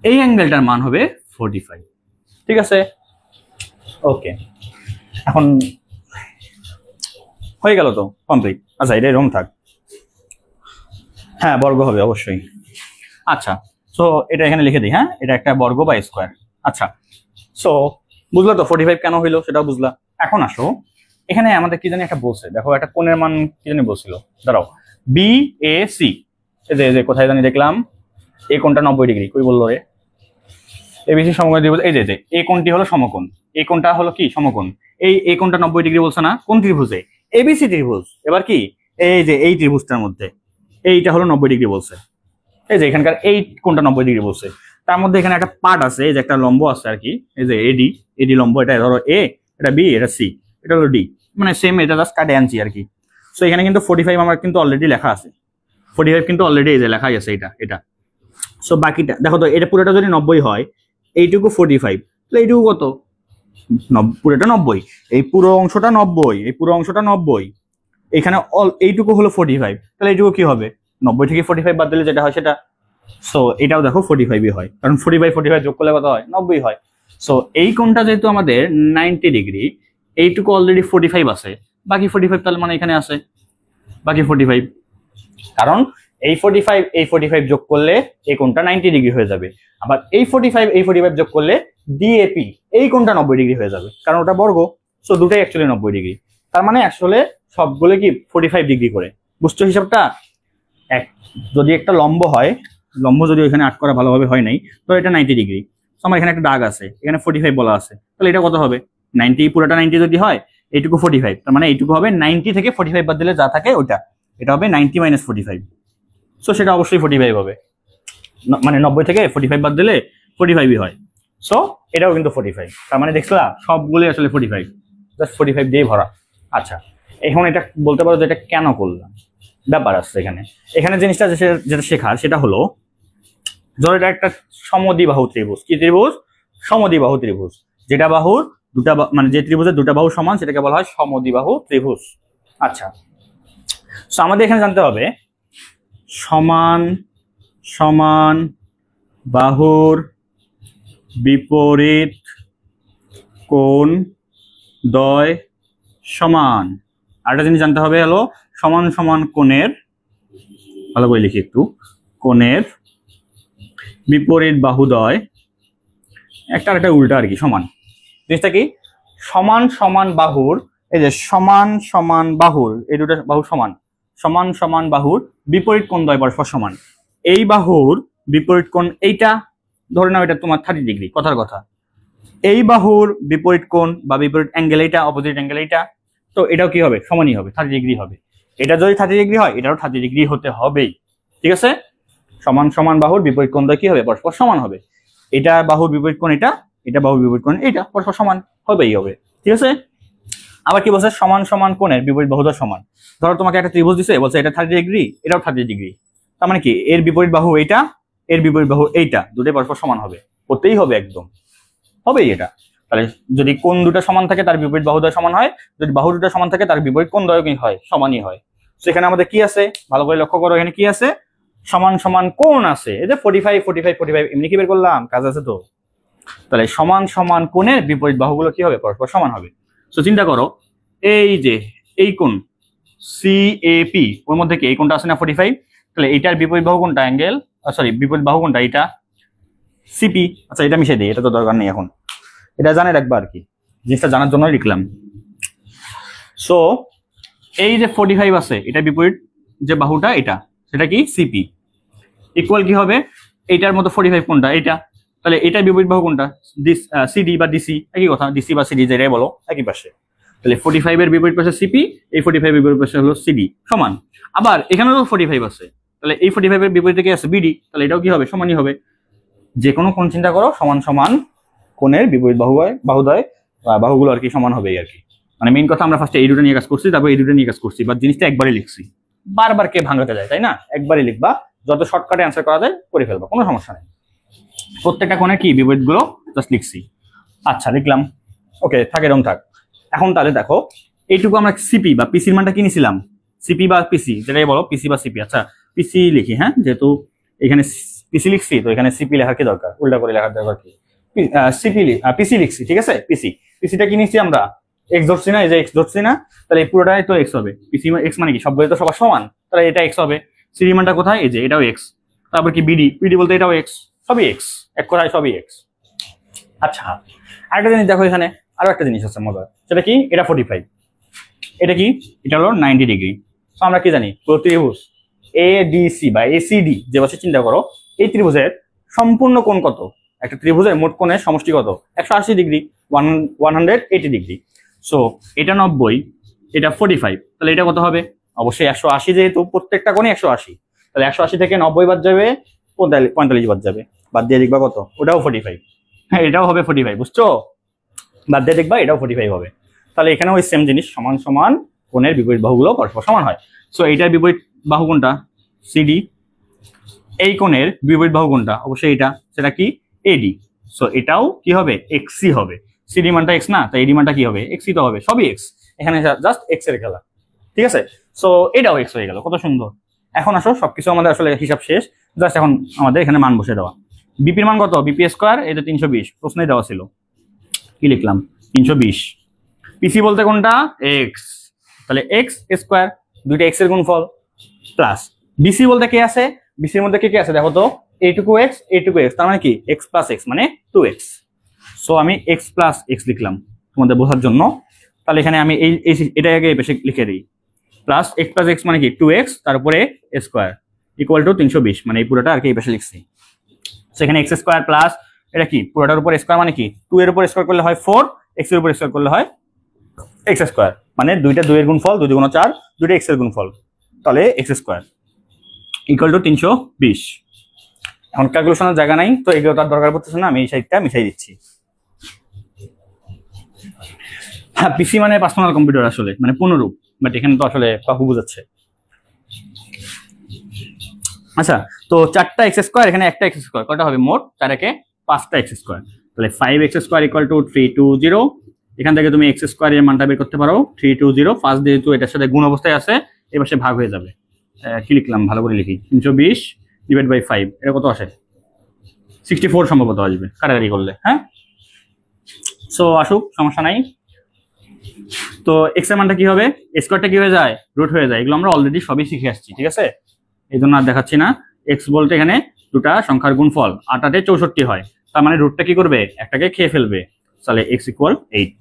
এই অ্যাঙ্গেলটার মান হবে 45, ঠিক আছে? ওকে, এখন হয়ে গেল তো কমপ্লিট। আচ্ছা, এটা এরকম থাক, হ্যাঁ বর্গ হবে অবশ্যই। আচ্ছা, সো এটা এখানে লিখে দিই, হ্যাঁ এটা একটা বর্গ বা স্কোয়ার। আচ্ছা, সো বুঝলো তো 45 কেন হইলো সেটাও বুঝলা। এখন আসো, এখানে আমাদের কি জানি একটা বলছে, দেখো একটা কোণের মান কি জানি বলছিল, দাঁড়াও, বি এ সি, এই যে কোথায় জানি দেখলাম এই কোণটা 90 ডিগ্রি, কই বললো রে? এবিসি সমকোণ ত্রিভুজ, এই যে এই কোণটি হলো সমকোণ, এই কোণটা হলো কি সমকোণ, এই কোণটা 90 ডিগ্রি বলছে না? কোন ত্রিভুজে? এবিসি ত্রিভুজ। এবার কি এই যে এই ত্রিভুজটার মধ্যে এইটা হলো 90 ডিগ্রি বলছে, এই যে এখানকার এই কোণটা 90 ডিগ্রি বলছে। তার মধ্যে এখানে একটা পার্ট আছে, এই যে একটা লম্ব আছে আর কি, এই যে এডি, এডি লম্ব, এটা ধরো এ, এটা বি, এটা সি, এটা হলো ডি, মানে সেম, এটা জাস্ট কাটে আনছি আর কি। সো এখানে কিন্তু 45 আমার কিন্তু অলরেডি লেখা আছে, 45 কিন্তু অলরেডি এই যে লেখাই আছে এটা। সো বাকিটা দেখো তো, এটা পুরোটা যদি 90 হয়, এইটুকু 45, তাহলে এইটুকু কত? পুরোটা 90, এই পুরো অংশটা 90, এই পুরো অংশটা 90, এখানে এইটুকু হলো 45, তাহলে এইটুকু কি হবে? 90 থেকে 45 বাদ দিলে যেটা হয় সেটা। সো এটাও দেখো 45ই হয়, কারণ 40/45 যোগ করলে কত হয়? 90 হয়। সো এই কোণটা যেহেতু আমাদের 90 ডিগ্রি, এইটুকু অলরেডি 45 আছে, বাকি 45 তাহলে মানে এখানে আছে বাকি 45, কারণ এই 45 যোগ করলে এই কোণটা 90 ডিগ্রি হয়ে যাবে। আবার এই 45 যোগ করলে ডিএপি এই কোণটা 90 ডিগ্রি হয়ে যাবে, কারণ ওটা বর্গ। সো দুটাই অ্যাকচুয়ালি 90 ডিগ্রি। তার মানে আসলে সবগুলো কি 45 ডিগ্রি করে, বুঝছো হিসাবটা? যদি একটা লম্ব হয়, লম্ব যদি ওইখানে আট করা ভালোভাবে হয় নাই, তো এটা 90 ডিগ্রি। তো আমার এখানে একটা দাগ আছে, এখানে 45 বলা আছে, তাহলে এটা কত হবে? 90, পুরোটা 90 যদি হয়, এইটুকু 45, তার মানে এইটুকু হবে 90 থেকে 45 বাদ দিলে যা থাকে ওটা, এটা হবে 90 - 45। সো সেটা অবশ্যই 45 হবে, মানে 90 থেকে 45 বাদ দিলে 45ই হয়। সো এটাও কিন্তু 45, তার মানে দেখলা সবগুলোই আসলে 45, জাস্ট 45 দিয়ে ভরা। আচ্ছা, এখন এটা বলতে পারো যে এটা কেন করলাম, ব্যাপার আছে এখানে। এখানে জিনিসটা যেটা শেখার সেটা হলো, ধরো এটা একটা সমদ্বিবাহু ত্রিভুজ। কি ত্রিভুজ? সমদ্বিবাহু ত্রিভুজ। যেটা বাহুর দুটা মানে যে ত্রিভুজের দুটা বাহু সমান সেটাকে বলা হয় সমদ্বিবাহু ত্রিভুজ। আচ্ছা, তো আমাদের এখানে জানতে হবে সমান সমান বাহুর বিপরীত কোণ দ্বয় সমান। আরেকটা জিনিস জানতে হবে হলো সমান সমান কোণের, ভালো করে লিখি একটু, কোণের বিপরীত বাহুদ্বয়, একটা আরেকটা উল্টা আর কি, সমান। জিনিসটা কি? সমান সমান বাহুর, এই যে সমান সমান বাহুর, এই দুটো বাহু সমান, সমান সমান বাহুর বিপরীত কোণ দ্বয় পরস্পর সমান। এই বাহুর বিপরীত কোণ এইটা, ধরে নাও এটা তোমার 30 ডিগ্রি, কথার কথা। এই বাহুর বিপরীত কোণ বা বিপরীত অ্যাঙ্গেল এইটা, অপোজিট অ্যাঙ্গেল এইটা, তো এটাও কি হবে? সমানই হবে, 30 ডিগ্রি হবে। এটা যদি 30 ডিগ্রি হয়, এটাও 30 ডিগ্রি হতে হবেই, ঠিক আছে? সমান সমান বাহুর বিপরীত কোণ দ্বয় কি হবে? পরস্পর সমান হবে। এটা বাহুর বিপরীত কোণ এটা, এটা বাহুর বিপরীত কোণ এটা, পরস্পর সমান হবেই হবে, ঠিক আছে? আবার কি বলছে? সমান সমান কোণের বিপরীত বাহুদ্বয় সমান। ধরো তোমাকে একটা ত্রিভুজ দিছে, বলছে এটা 30 ডিগ্রি, এটাও 30 ডিগ্রি, তার মানে কি এর বিপরীত বাহু এইটা, এর বিপরীত বাহু এইটা, দুটোই পরস্পর সমান হবে, হতেই হবে, একদম হবেই এটা। তাহলে যদি কোণ দুটো সমান থাকে তার বিপরীত বাহুদ্বয় সমান হয়, যদি বাহু দুটো সমান থাকে তার বিপরীত কোণ দ্বয় কি হয়? সমানই হয়। সেখানে আমাদের কি আছে? ভালো করে লক্ষ্য করো, এখানে কি আছে? সমান সমান কোণ আছে। এই যে 45 এমনি কি বের করলাম? কাজ আছে তো। তাহলে সমান সমান কোণের বিপরীত বাহুগুলো কি হবে? পরস্পর সমান হবে। তো চিন্তা করো, এই যে এই কোণ সিএপি, ওর মধ্যে কি এই কোণটা আছে না 45, তাহলে এইটার বিপরীত বাহু কোণটা? অ্যাঙ্গেল, সরি বিপরীত বাহু কোণটা এটা সিপি। আচ্ছা, এটা মিশিয়ে দিই, এটা তো দরকার নেই এখন, এটা জানে রাখবা আর কি, জিনিসটা জানার জন্য লিখলাম। সো এই যে 45 আছে, এটা বিপরীত যে বাহুটা এটা, সেটা কি? সিপি। ইকুয়াল কি হবে? এইটার মতো 45 কোনটা? এটা, তাহলে এটার বিপরীত বাহু কোনটা? সিডি বা ডিসি, একই কথা, ডিসি বা সিডি যেটাই বলো, একই পাশে। তাহলে 45 এর বিপরীত পাশে সিপি, এই 45 এর বিপরীত পাশে হলো সিডি, সমান। আবার এখানেও 45 আছে, তাহলে এই 45 এর বিপরীতে কি আছে? বিডি, তাহলে এটাও কি হবে? সমানই হবে। যে কোনো কোণ চিন্তা করো, সমান সমান কোণের বিপরীত বাহুদ্বয় বাহুগুলো আর কি সমান হবে আর কি। মানে মেইন কথা, আমরা ফার্স্টে এই দুটো নিয়ে কাজ করছি, তারপর এই দুটো নিয়ে কাজ করছি, বা জিনিসটা একবারই লিখছি, বারবার কে ভাঙাতে যায়, তাই না? একবারই লিখবা, যত শর্টকাটে অ্যান্সার করা যায় করে ফেলবা, কোনো সমস্যা নেই। প্রত্যেকটা কোণের কি বিপরীত গুলো জাস্ট লিখছি। আচ্ছা, লিখলাম, ওকে, থাকে এরকম থাক। এখন তাহলে দেখো, এইটুকু আমরা সিপি বা পিসির মানটা কি নিছিলাম? সিপি বা পিসি যেটাই বলো, পিসি বা সিপি। আচ্ছা, পিসি লিখি, হ্যাঁ, যেহেতু এখানে পিসি লিখছি, তো এখানে সিপি লেখার কি দরকার? উল্টা করে লেখার দরকার কি? পিসি লিখছি, ঠিক আছে? পিসিটা কি নিচ্ছি আমরা? এক্স ধরছি না, এই যে এক্স ধরছি না, তাহলে এই পুরোটাই তো এক্স হবে। পিসি এক্স মানে কি? সবগুলো তো সবার সমান, তাহলে এটা এক্স হবে। সিডি মানটা কোথায়? এই যে এটাও এক্স। তারপর কি বিডি বলতে এটাও এক্স, সবই এক্স, এক কথায় সবই এক্স। আচ্ছা, আরেকটা জিনিস দেখো, এখানে আরো একটা জিনিস আছে মজার, সেটা কি? এটা 45, এটা কি? এটা হলো 90 ডিগ্রি। তো আমরা কি জানি? ত্রিভুজ এডিসি বা এসিডি যে বসে, চিন্তা করো এই ত্রিভুজের সম্পূর্ণ কোণ কত? একটা ত্রিভুজের মোট কোণের সমষ্টি কত? 180 ডিগ্রি, 180 ডিগ্রি। সো এটা 90, এটা 45, তাহলে এটা কত হবে? অবশ্যই 180, যেহেতু প্রত্যেকটা কোণে 180, তাহলে 180 থেকে 90 বাদ যাবে, 45 বাদ যাবে, বাদ দিয়ে লিখবা কত? ওটাও 45, হ্যাঁ এটাও হবে 45, বুঝছো? বাদ দিয়ে দেখবা এটাও 45 হবে। তাহলে এখানেও ওই সেম জিনিস, সমান সমান কোণের বিপরীত বাহুগুলো পরস্পর সমান হয়। সো এইটার বিপরীত বাহু কোনটা? সিডি। এই কোণের বিপরীত বাহু কোনটা? অবশ্যই এটা, সেটা কি? এডি। সো এটাও কি হবে? এক্সই হবে। সিডি মানটা এক্স না, তাই এডি মানটা কি হবে? এক্সই তো হবে, সবই এক্স, এখানে জাস্ট এক্স এর খেলা, ঠিক আছে? সো এটাও এক্স হয়ে গেল, কত সুন্দর। এখন আসো সবকিছু আমাদের আসলে হিসাব শেষ, জাস্ট এখন আমাদের এখানে মান বসে দেওয়া। বিপির মান কত? বিপি স্কোয়ার, এটা 320, প্রশ্নেই দেওয়া ছিল। কি লিখলাম? 320। পিসি বলতে কোনটা? এক্স, তাহলে এক্স স্কোয়ার, দুইটা এক্স এর গুণফল, প্লাস বিসি বলতে কি আছে? বিসির মধ্যে কি কি আছে দেখো তো, এইটুকু এক্স এইটুকু এক্স, তার মানে কি এক্স প্লাস এক্স মানে 2x। সো আমি এক্স প্লাস এক্স লিখলাম তোমাদের বোঝার জন্য। তাহলে এখানে আমি এটা আগে বেশি লিখে দিই, প্লাস এক্স প্লাস এক্স মানে কি 2x, তারপরে স্কোয়ার ইকুয়াল টু 320, মানে এই পুরোটা আর কি এই পাশে লিখছি। সেখানে এক্স স্কোয়ার প্লাস এটা কি পুরোটার উপর স্কোয়ার মানে কি 2 এর উপর স্কোয়ার করলে হয় 4, এক্স এর উপর স্কোয়ার করলে হয় এক্স স্কোয়ার, মানে দুইটা 2 এর গুণফল, 2 2 4, দুইটা এক্স এর গুণফল, তাহলে এক্স স্কোয়ার ইকুয়াল টু 320। এখন ক্যালকুলেশনের জায়গা নাই তো এগুলো তার দরকার পড়তেছে না, আমি এই সাইডটা মিশাই দিচ্ছি। হ্যাঁ, পিসি মানে পার্সোনাল কম্পিউটার আসলে, মানে পুনরূপ, বাট এখানে তো আসলে কাকু বোঝাচ্ছে। আচ্ছা, তো 4টা এক্স স্কোয়ার, এখানে একটা এক্স স্কোয়ার, কয়টা হবে মোট? 4 একে 5টা এক্স স্কোয়ার, তাহলে 5x স্কোয়ার ইকুয়াল টু 320। এখান থেকে তুমি এক্স স্কোয়ার এর মানটা বের করতে পারো 320, ফার্স্ট যেহেতু এটার সাথে গুণ অবস্থায় আছে এবার সে ভাগ হয়ে যাবে। কি লিখলাম ভালো করে লিখি, 320 ডিভাইড বাই 5, এটা কত আসে? 64 সম্ভবত আসবে কাটাকাটি করলে। হ্যাঁ, সো আসুক, সমস্যা নাই। তো এক্স এর মানটা কি হবে? স্কোয়ারটা কি হয়ে যায়? রুট হয়ে যায়। এগুলো আমরা অলরেডি সবই শিখে আসছি, ঠিক আছে, এই জন্য আর দেখাচ্ছি না। এক্স বলতে এখানে দুটা সংখ্যার গুণফল, 8 8 64 হয়, তার মানে রুটটা কি করবে? একটাকে খেয়ে ফেলবে, তাহলে এক্স ইকুয়াল 8।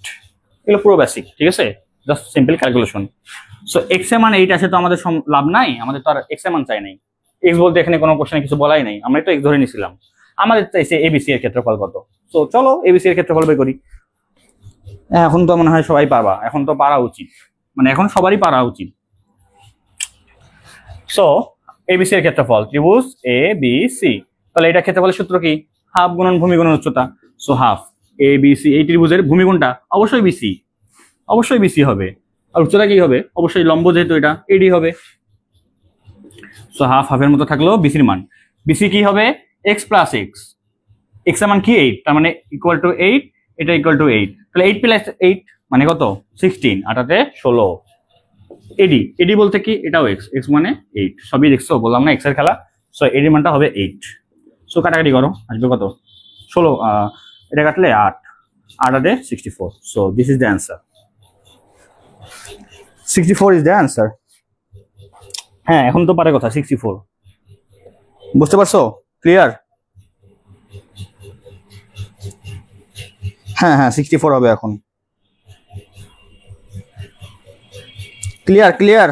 এগুলো পুরো বেসিক, ঠিক আছে, just simple calculation. So x এর মান 8 আছে তো আমাদের লাভ নাই, আমাদের তো আর এক্স এর মান চাই নাই। এক্স বলতে এখানে কোনো কোশ্চেনে কিছু বলাই নাই, আমরা তো এক্স ধরে নিছিলাম। আমাদের চাইছে এবিসি এর ক্ষেত্রফল কত। সো চলো এবিসি এর ক্ষেত্রফল বের করি। এখন তো মনে হয় সবাই পারবা, এখন তো পারা উচিত, মানে এখন সবারই পারা উচিত। সো এবিসি এর ক্ষেত্রফল ত্রিভুজ এ বি সি, তাহলে এটা ক্ষেত্রফলের সূত্র কি? হাফ গুণন ভূমি গুণন উচ্চতা। So half A B C, এই ত্রিভুজের ভূমি কোনটা? অবশ্যই বিসি, অবশ্যই বিসি হবে। আর উচ্চতা কি হবে? অবশ্যই লম্ব যেহেতু এটা এডি হবে। সো হাফ হাফের মতো থাকলো বিসির মান। বিসি কি হবে? এক্স প্লাস এক্স, এক্স এর মান কি 8, তার মানে ইকুয়াল টু 8, এটা ইকুয়াল টু 8, তাহলে 8 প্লাস 8 মানে কত? 16, 8 8 16। এডি, এডি বলতে কি? এটাও এক্স, এক্স মানে 8, সবই দেখছো, বললাম না এক্স এর খেলা। সো এডির মানটা হবে 8। সো কাটাকাটি করো, আসবে কত? 16, এটা কাটলে 8, 8 8 64। So this is the answer, 64 is the answer. হ্যাঁ, এখন তো পারে কথা 64, বুঝতে পারছো? ক্লিয়ার? হ্যাঁ হ্যাঁ 64 হবে এখন। Clear clear.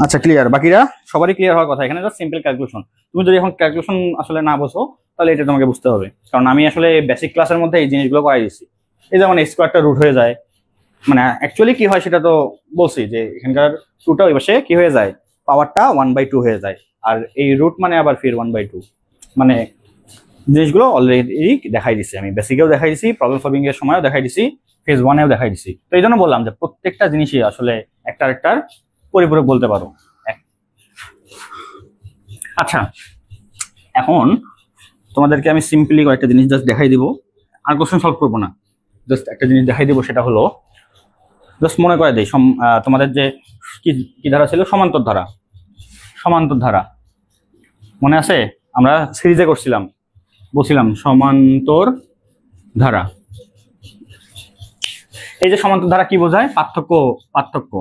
আচ্ছা ক্লিয়ার, বাকিরা সবারই ক্লিয়ার হওয়ার কথা। এখানে জাস্ট সিম্পল ক্যালকুলেশন। তুমি যদি এখন ক্যালকুলেশন আসলে না বোঝো তাহলে এটা তোমাকে বুঝতে হবে, কারণ আমি আসলে বেসিক ক্লাসের মধ্যে এই জিনিসগুলো করাই দিচ্ছি। এই যেমন স্কোয়ারটা রুট হয়ে যায়, মানে অ্যাকচুয়ালি কি হয় সেটা তো বলছি, যে এখানকার টুটা ওই পাশে কি হয়ে যায়? পাওয়ারটা 1/2 হয়ে যায়। আর এই রুট মানে আবার ফির 1/2, মানে জিনিসগুলো অলরেডি দেখাই দিছি আমি, বেসিকেও দেখাই দিছি, প্রবলেম সলভিং এর সময়ও দেখাই দিছি, ফেজ 1-এও দেখাই দিছি। তো এই জন্য বললাম যে প্রত্যেকটা জিনিসই আসলে একটা একটার পরিপূরক বলতে পারো। আচ্ছা, এখন তোমাদেরকে আমি সিম্পলি কয়েকটা জিনিস জাস্ট দেখাই দিব, আর কোশ্চেন সলভ করবো না, জাস্ট একটা জিনিস দেখাই দিব। সেটা হলো জাস্ট মনে করে দেই, তোমাদের যে কি ধারা ছিল? সমান্তর ধারা। সমান্তর ধারা মনে আছে? আমরা সিরিজে করছিলাম, বলছিলাম সমান্তর ধারা। এই যে সমান্তর ধারা কি বোঝায়? পার্থক্য, পার্থক্য,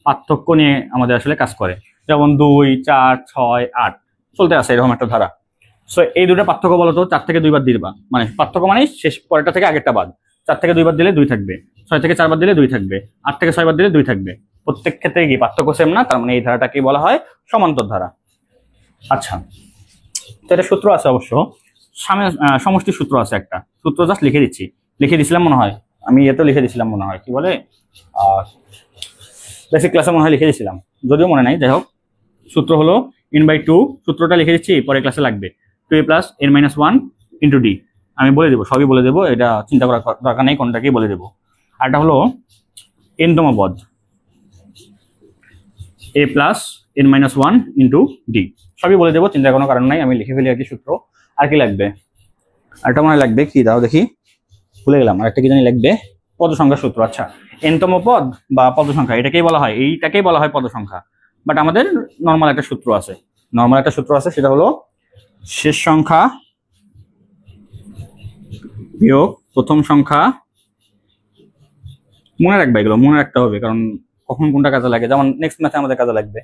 পার্থক্য নিয়ে আমাদের আসলে কাজ করে। যেমন 2 4 6 8 চলতে আছে এরকম একটা ধারা। সো এই দুটো পার্থক্য বলতো, 4 থেকে 2 বার দিবা, মানে পার্থক্য মানে শেষ পরেরটা থেকে আগেরটা বাদ। 4 থেকে 2 বার দিলে 2 থাকবে, 6 থেকে 4 বার দিলে 2 থাকবে, 8 থেকে 6 বার দিলে 2 থাকবে। প্রত্যেক ক্ষেত্রে কি পার্থক্য সেম না, তার মানে এই ধারাটাকে বলা হয় সমান্তর ধারা। আচ্ছা, তো এটা সূত্র আছে অবশ্য, সমষ্টির সূত্র আছে একটা, সূত্র জাস্ট লিখে দিচ্ছি, লিখে দিছিলাম মনে হয়, আমি এত লিখে দিছিলাম মনে হয়, কি বলে বেসিক ক্লাসে মনে হয় লিখে দিছিলাম, যদিও মনে নাই। যাই হোক, সূত্র হলো n/2, সূত্রটা লিখে দিচ্ছি, পরে ক্লাসে লাগবে। 2a + n-1 × d, আমি বলে দেবো, সবই বলে দেবো, এটা চিন্তা করার দরকার নেই, কোনটাকেই বলে দেবো। আর এটা হলো n তম পদ, a + n-1 × d, সবই বলে দেবো, চিন্তা কোনো কারণ নাই, আমি লিখে ফেলি আর কি সূত্র। আর কি লাগবে? আরেকটা মনে লাগবে, কি দাও দেখি, ভুলে গেলাম, আরেকটা কি জানি লাগবে, পদ সংখ্যা সূত্র। আচ্ছা, এনতম পদ বা পদ সংখ্যা এটাকেই বলা হয়, এইটাকেই বলা হয় পদ সংখ্যা। বাট আমাদের নর্মাল একটা সূত্র আছে, সেটা হলো শেষ সংখ্যা বিয়োগ প্রথম সংখ্যা। মনে রাখবে, এগুলো মনে রাখতে হবে, কারণ কখন কোনটা কাজে লাগে। যেমন নেক্সট ম্যাথে আমাদের কাজে লাগবে।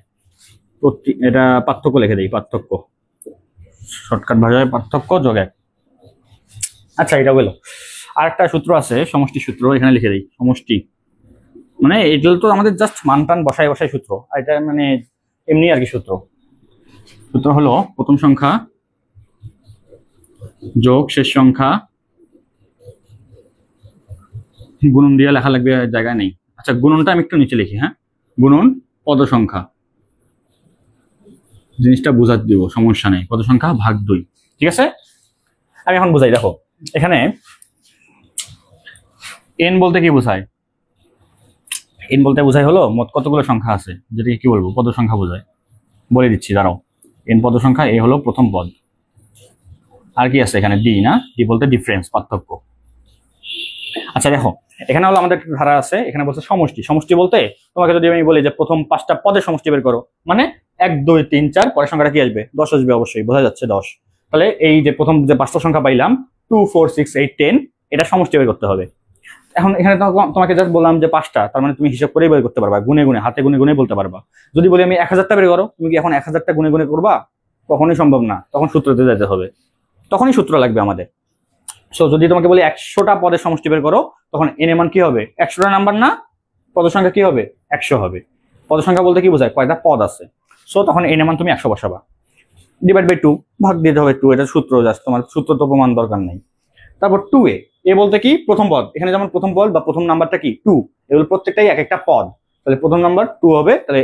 এটা পার্থক্য লিখে দিই, পার্থক্য শর্টকাট ভাষায় পার্থক্য যোগ এক। আচ্ছা, এটা বলো। আর একটা সূত্র আছে সমষ্টি সূত্র, এখানে লিখে দিই সমষ্টি। মানে এগুলো তো আমাদের জাস্ট মান টান বসায় সূত্র, আর এটা মানে এমনি আর কি সূত্র হলো প্রথম সংখ্যা যোগ শেষ সংখ্যা, গুণন দিয়ে লেখা লাগবে, জায়গা নেই। আচ্ছা, গুণনটা আমি একটু নিচে লিখি। হ্যাঁ, গুণন পদ সংখ্যা, জিনিসটা বুঝা দিব, সমস্যা নেই। পদ সংখ্যা ভাগ 2, ঠিক আছে। আমি এখন বুঝাই, দেখো এখানে এন বলতে কি বোঝায়? এন বলতে বোঝায় হলো মোট কতগুলো সংখ্যা আছে, যেটাকে কি বলবো, পদ সংখ্যা বোঝায়। বলে দিচ্ছি, দাঁড়াও। এন পদ সংখ্যা, এ হলো প্রথম পদ। আর কি আছে এখানে? ডি, না? ডি বলতে ডিফারেন্স, পার্থক্য। আচ্ছা দেখো, এখানে হলো আমাদের ধারা আছে, এখানে বলছে সমষ্টি। সমষ্টি বলতে তোমাকে যদি আমি বলি যে প্রথম 5টা পদের সমষ্টি বের করো, মানে 1 2 3 4, পরের সংখ্যাটা কি আসবে? 10 আসবে, অবশ্যই বোঝা যাচ্ছে 10। তাহলে এই যে প্রথম যে 5টা সংখ্যা পাইলাম 2 4 6 8 10, এটা সমষ্টি বের করতে হবে। এখন এখানে তোমাকে জাস্ট বললাম যে 5টা, তার মানে তুমি হিসাব করেই বের করতে পারবা, গুনে গুনে, হাতে গুনে গুনে বলতে পারবা। যদি বলি আমি 1000টা বের করো, তুমি কি এখন 1000টা গুনে গুনে করবা? কখনোই সম্ভব না, তখন সূত্রতে যেতে হবে, তখনই সূত্র লাগবে আমাদের। সো যদি তোমাকে বলি 100টা পদের সমষ্টি বের করো, তখন এন এর মান কি হবে? 100টা নাম্বার না, পদ সংখ্যা কি হবে? 100 হবে। পদ সংখ্যা বলতে কি বোঝায়? কয়টা পদ আছে। সো তখন এন এর মান তুমি 100 বসাবা, ডিভাইড বাই 2, ভাগ দিতে হবে 2। এটা সূত্র, জাস্ট তোমার সূত্র তো প্রমাণ দরকার নাই। তারপর 2a, এ বলতে কি? প্রথম পদ। এখানে যেমন প্রথম পদ বা প্রথম নাম্বারটা কি? 2, এগুলো প্রত্যেকটাই এক একটা পদ। তাহলে প্রথম নাম্বার 2 হবে, তাহলে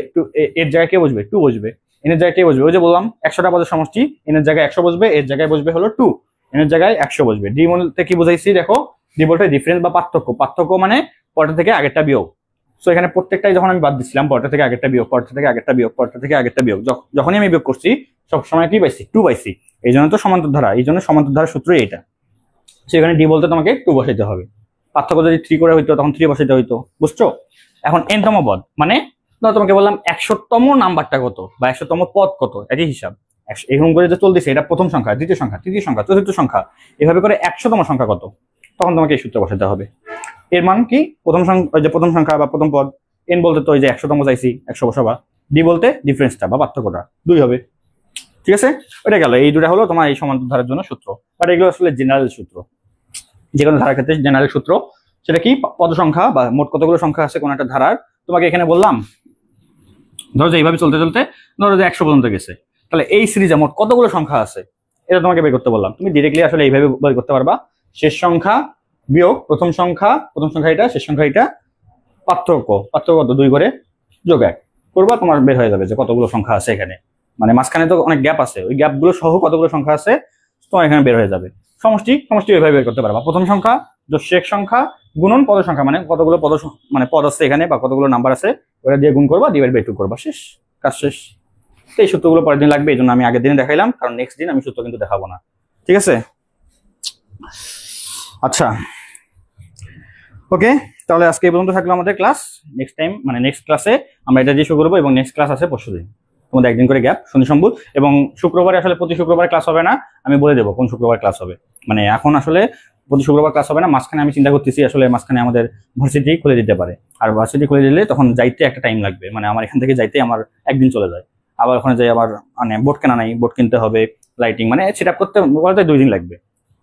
এর জায়গায় কে বসবে? 2 বসবে। এন এর জায়গায় কে বসবে? ওই যে বললাম 100টা পদের সমষ্টি, এন এর জায়গায় 100 বসবে, এর জায়গায় বসবে হলো 2, এন এর জায়গায় 100 বসবে। ডি বলতে কি বুঝাইছি দেখো? ডি বলতে ডিফারেন্স বা পার্থক্য। পার্থক্য মানে পরটা থেকে আগেরটা বিয়োগ। সো এখানে প্রত্যেকটাই যখন আমি বাদ দিচ্ছিলাম, পরটা থেকে আগেরটা বিয়োগ, পরটা থেকে আগেরটা বিয়োগ, পরটা থেকে আগেরটা বিয়োগ, যখনই আমি বিয়োগ করছি সবসময় কি পাইছি? 2 পাইছি। এই জন্য তো সমান্তর ধারা, এই জন্য সমান্তর ধারা সূত্রই এটা। সেখানে ডি বলতে তোমাকে 2 বসাইতে হবে। পার্থক্য যদি 3 করে হইতো, তখন 3 বসাইতে হইতো, বুঝছো? এখন এনতম পদ মানে তোমাকে বললাম 100তম নাম্বারটা কত বা 100তম পদ কত, একই হিসাব। এরকম করে যে চলতেছে, এটা প্রথম সংখ্যা, দ্বিতীয় সংখ্যা, তৃতীয় সংখ্যা, চতুর্থ সংখ্যা, এভাবে করে 100তম সংখ্যা কত, তখন তোমাকে এই সূত্র বসাতে হবে। এর মান কি? প্রথম সংখ্যা বা প্রথম পদ। এন বলতে তো ওই যে 100তম চাইছি, 100 বসাবা। ডি বলতে ডিফারেন্সটা বা পার্থক্যটা 2 হবে, ঠিক আছে। ওইটা গেল। এই দুটা হলো তোমার এই সমান্তর ধারার জন্য সূত্র। বাট এগুলো আসলে জেনারেল সূত্র, যে কোনো ধারার ক্ষেত্রে জেনারেল সূত্র। সেটা কি? পদ সংখ্যা বা মোট কতগুলো সংখ্যা আছে কোন একটা ধারার। তোমাকে এখানে বললাম, ধরো যে এইভাবে চলতে চলতে ধরো যে 100 পর্যন্ত গেছে, তাহলে এই সিরিজে মোট কতগুলো সংখ্যা আছে এটা তোমাকে বের করতে বললাম। তুমি ডিরেক্টলি আসলে এইভাবে বের করতে পারবা, শেষ সংখ্যা বিয়োগ প্রথম সংখ্যা, প্রথম সংখ্যা এটা, শেষ সংখ্যা এটা, পার্থক্য কত? 2 করে যোগ 1 করবা, তোমার বের হয়ে যাবে যে কতগুলো সংখ্যা আছে এখানে। মানে মাঝখানে তো অনেক গ্যাপ আছে, ওই গ্যাপগুলো সহ কতগুলো সংখ্যা আছে তোমার এখানে বের হয়ে যাবে। সমষ্টি ওইভাবে বের করতে পারবা। প্রথম সংখ্যা যোগ শেষ সংখ্যা গুণন পদ সংখ্যা, মানে কতগুলো পদ আছে এখানে বা কতগুলো নাম্বার আছে, ওটা দিয়ে গুণ করবা, ডিভাইড বাই 2 করবা, শেষ, কাজ শেষ। তো এই সূত্রগুলো পরের দিন লাগবে, এই জন্য আমি আগের দিনে দেখাইলাম, কারণ নেক্সট দিন আমি সূত্র কিন্তু দেখাবো না, ঠিক আছে। আচ্ছা, ওকে, তাহলে আজকে এই পর্যন্ত থাকলো আমাদের ক্লাস। নেক্সট টাইম মানে নেক্সট ক্লাসে আমরা এটা দিয়ে শুরু করবো, এবং নেক্সট ক্লাস আছে পরশুদিন। তোমাদের একদিন করে গ্যাপ, শনি সম্ভব। এবং শুক্রবারে আসলে প্রতি শুক্রবারে ক্লাস হবে না, আমি বলে দেবো কোন শুক্রবার ক্লাস হবে। মানে এখন আসলে প্রতি শুক্রবার ক্লাস হবে না, মাঝখানে আমি চিন্তা করতেছি আসলে মাঝখানে আমাদের ভার্সিটি খুলে দিতে পারে। আর ভার্সিটি খুলে দিলে তখন যাইতে একটা টাইম লাগবে, মানে আমার এখান থেকে যাইতে আমার একদিন চলে যায়। আবার ওখানে যাই, আবার মানে বোর্ড কেনা নাই, বোর্ড কিনতে হবে, লাইটিং, মানে সেট আপ করতে বলতে 2 দিন লাগবে,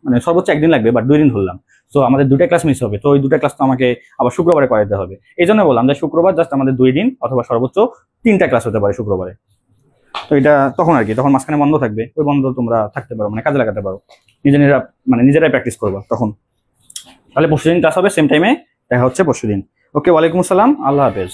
মানে সর্বোচ্চ 1 দিন লাগবে, বাট 2 দিন ধরলাম। তো আমাদের 2টা ক্লাস মিস হবে, তো ওই 2টা ক্লাস তো আমাকে আবার শুক্রবারে করাতে হবে। এই জন্য বললাম যে শুক্রবার জাস্ট আমাদের 2 দিন অথবা সর্বোচ্চ 3টা ক্লাস হতে পারে শুক্রবারে। তো এটা তখন আর কি, তখন মাঝখানে বন্ধ থাকবে, ওই বন্ধ তোমরা থাকতে পারো, মানে কাজে লাগাতে পারো, নিজেরাই প্র্যাকটিস করবা তখন। তাহলে পরশুদিন ক্লাস হবে সেম টাইমে, দেখা হচ্ছে পরশুদিন। ওকে, ওয়ালাইকুম আসসালাম, আল্লাহ হাফেজ।